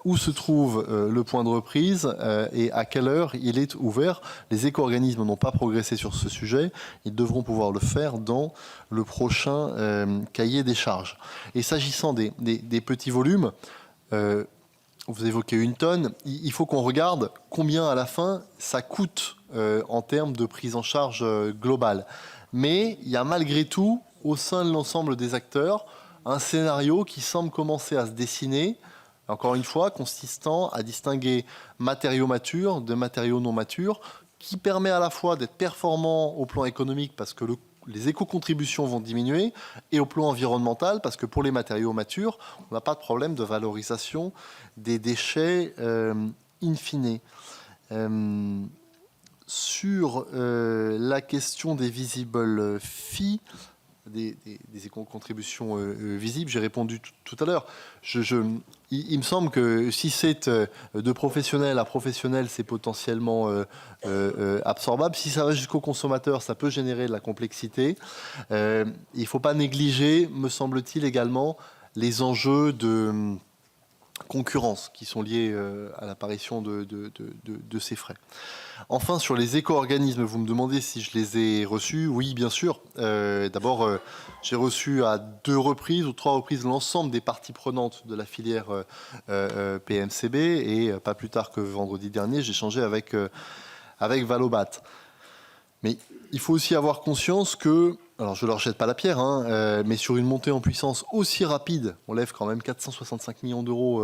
où se trouve le point de reprise et à quelle heure il est ouvert. Les éco-organismes n'ont pas progressé sur ce sujet. Ils devront pouvoir le faire dans le prochain cahier des charges. Et s'agissant des petits volumes, vous évoquez 1 tonne, il faut qu'on regarde combien à la fin ça coûte en termes de prise en charge globale. Mais il y a malgré tout, au sein de l'ensemble des acteurs, un scénario qui semble commencer à se dessiner, encore une fois, consistant à distinguer matériaux matures de matériaux non matures, qui permet à la fois d'être performant au plan économique parce que les éco-contributions vont diminuer et au plan environnemental parce que pour les matériaux matures, on n'a pas de problème de valorisation des déchets in fine. Sur la question des visible fee, des éco-contributions visibles, j'ai répondu tout à l'heure. Il me semble que si c'est de professionnel à professionnel, c'est potentiellement absorbable. Si ça va jusqu'au consommateur, ça peut générer de la complexité. Il ne faut pas négliger, me semble-t-il également, les enjeux de concurrence qui sont liés à l'apparition de ces frais. Enfin, sur les éco-organismes, vous me demandez si je les ai reçus. Oui, bien sûr. D'abord, j'ai reçu à 2 reprises ou 3 reprises l'ensemble des parties prenantes de la filière PMCB et pas plus tard que vendredi dernier, j'ai échangé avec Valobat. Mais il faut aussi avoir conscience que, alors je ne leur jette pas la pierre, mais sur une montée en puissance aussi rapide, on lève quand même 465 millions d'euros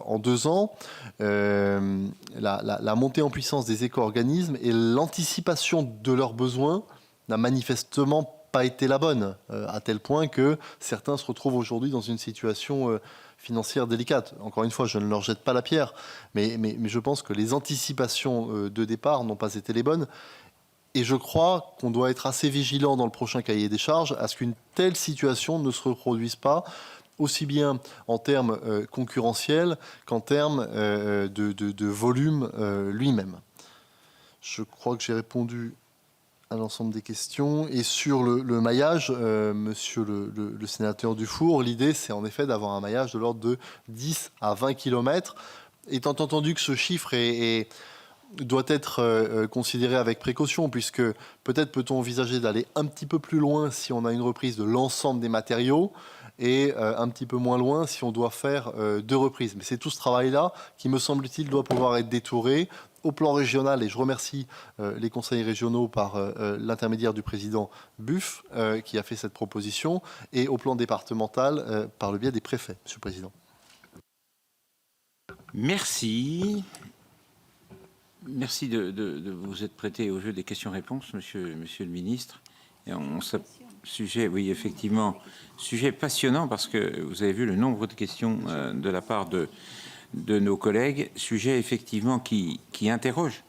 en 2 ans, la montée en puissance des éco-organismes et l'anticipation de leurs besoins n'a manifestement pas été la bonne, à tel point que certains se retrouvent aujourd'hui dans une situation financière délicate. Encore une fois, je ne leur jette pas la pierre, mais je pense que les anticipations de départ n'ont pas été les bonnes. Et je crois qu'on doit être assez vigilant dans le prochain cahier des charges à ce qu'une telle situation ne se reproduise pas, aussi bien en termes concurrentiels qu'en termes de volume lui-même. Je crois que j'ai répondu à l'ensemble des questions. Et sur le maillage, monsieur le sénateur Dufour, l'idée, c'est en effet d'avoir un maillage de l'ordre de 10 à 20 km. Étant entendu que ce chiffre doit être considéré avec précaution, puisque peut-être peut-on envisager d'aller un petit peu plus loin si on a une reprise de l'ensemble des matériaux et un petit peu moins loin si on doit faire 2 reprises. Mais c'est tout ce travail-là qui, me semble-t-il, doit pouvoir être détouré au plan régional, et je remercie les conseils régionaux par l'intermédiaire du président Buff qui a fait cette proposition, et au plan départemental par le biais des préfets, Monsieur le Président.
Merci. Merci de vous être prêté au jeu des questions-réponses, monsieur le ministre. Et sujet, oui, effectivement, sujet passionnant parce que vous avez vu le nombre de questions de la part de nos collègues. Sujet, effectivement, qui interroge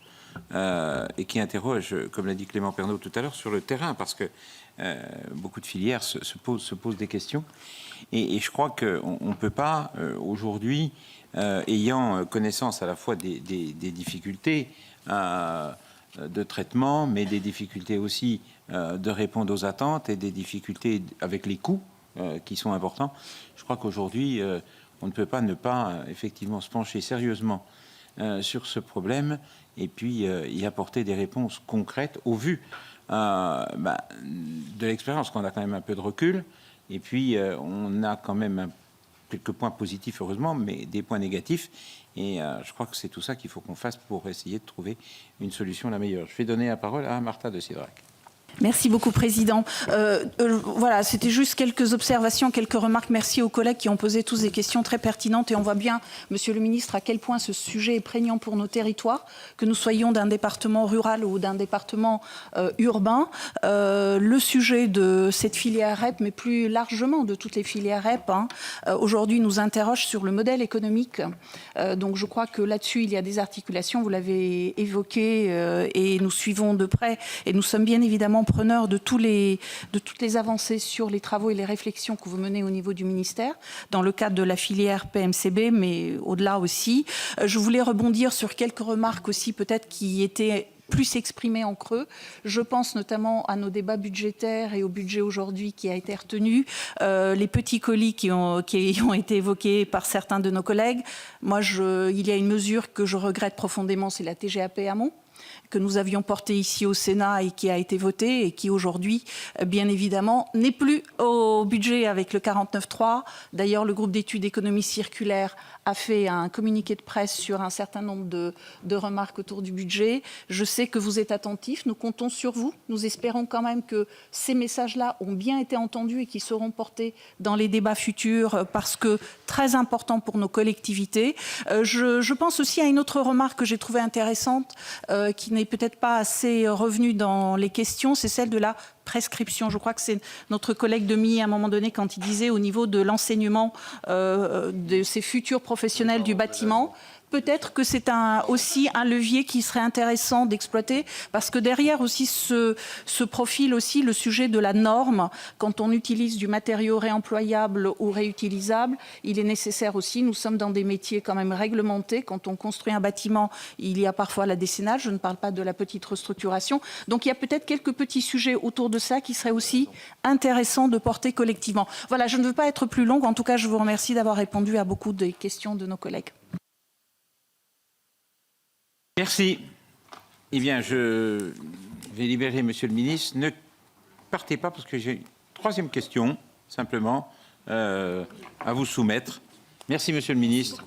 et qui interroge, comme l'a dit Clément Pernaut tout à l'heure, sur le terrain parce que beaucoup de filières se posent des questions. Et je crois qu'on ne peut pas, aujourd'hui, ayant connaissance à la fois des difficultés de traitement, mais des difficultés aussi de répondre aux attentes et des difficultés avec les coûts qui sont importants. Je crois qu'aujourd'hui, on ne peut pas ne pas effectivement se pencher sérieusement sur ce problème et puis y apporter des réponses concrètes au vu de l'expérience, qu'on a quand même un peu de recul. Et puis, on a quand même quelques points positifs, heureusement, mais des points négatifs. Et je crois que c'est tout ça qu'il faut qu'on fasse pour essayer de trouver une solution la meilleure. Je vais donner la parole à Martha de Cidrac.
Merci beaucoup, Président. Voilà, c'était juste quelques observations, quelques remarques. Merci aux collègues qui ont posé tous des questions très pertinentes. Et on voit bien, Monsieur le Ministre, à quel point ce sujet est prégnant pour nos territoires, que nous soyons d'un département rural ou d'un département urbain. Le sujet de cette filière REP, mais plus largement de toutes les filières REP, aujourd'hui nous interroge sur le modèle économique. Donc je crois que là-dessus, il y a des articulations, vous l'avez évoqué, et nous suivons de près. Et nous sommes bien évidemment preneur de toutes les avancées sur les travaux et les réflexions que vous menez au niveau du ministère, dans le cadre de la filière PMCB, mais au-delà aussi. Je voulais rebondir sur quelques remarques aussi, peut-être, qui étaient plus exprimées en creux. Je pense notamment à nos débats budgétaires et au budget aujourd'hui qui a été retenu, les petits colis qui ont été évoqués par certains de nos collègues. Moi, il y a une mesure que je regrette profondément, c'est la TGAP amont, que nous avions porté ici au Sénat et qui a été voté et qui aujourd'hui, bien évidemment, n'est plus au budget avec le 49.3. D'ailleurs, le groupe d'études économie circulaire a fait un communiqué de presse sur un certain nombre de remarques autour du budget. Je sais que vous êtes attentifs, nous comptons sur vous. Nous espérons quand même que ces messages-là ont bien été entendus et qui seront portés dans les débats futurs parce que très important pour nos collectivités. Je pense aussi à une autre remarque que j'ai trouvée intéressante qui n'est peut-être pas assez revenue dans les questions, c'est celle de la prescription. Je crois que c'est notre collègue Demy, à un moment donné, quand il disait au niveau de l'enseignement de ces futurs professionnels du bâtiment, peut-être que c'est aussi un levier qui serait intéressant d'exploiter, parce que derrière aussi se profile aussi le sujet de la norme. Quand on utilise du matériau réemployable ou réutilisable, il est nécessaire aussi, nous sommes dans des métiers quand même réglementés. Quand on construit un bâtiment, il y a parfois la décennale, je ne parle pas de la petite restructuration. Donc il y a peut-être quelques petits sujets autour de ça qui seraient aussi intéressants de porter collectivement. Voilà, je ne veux pas être plus longue. En tout cas, je vous remercie d'avoir répondu à beaucoup des questions de nos collègues.
Merci. Eh bien, je vais libérer Monsieur le ministre. Ne partez pas parce que j'ai une troisième question, simplement, à vous soumettre. Merci, Monsieur le ministre.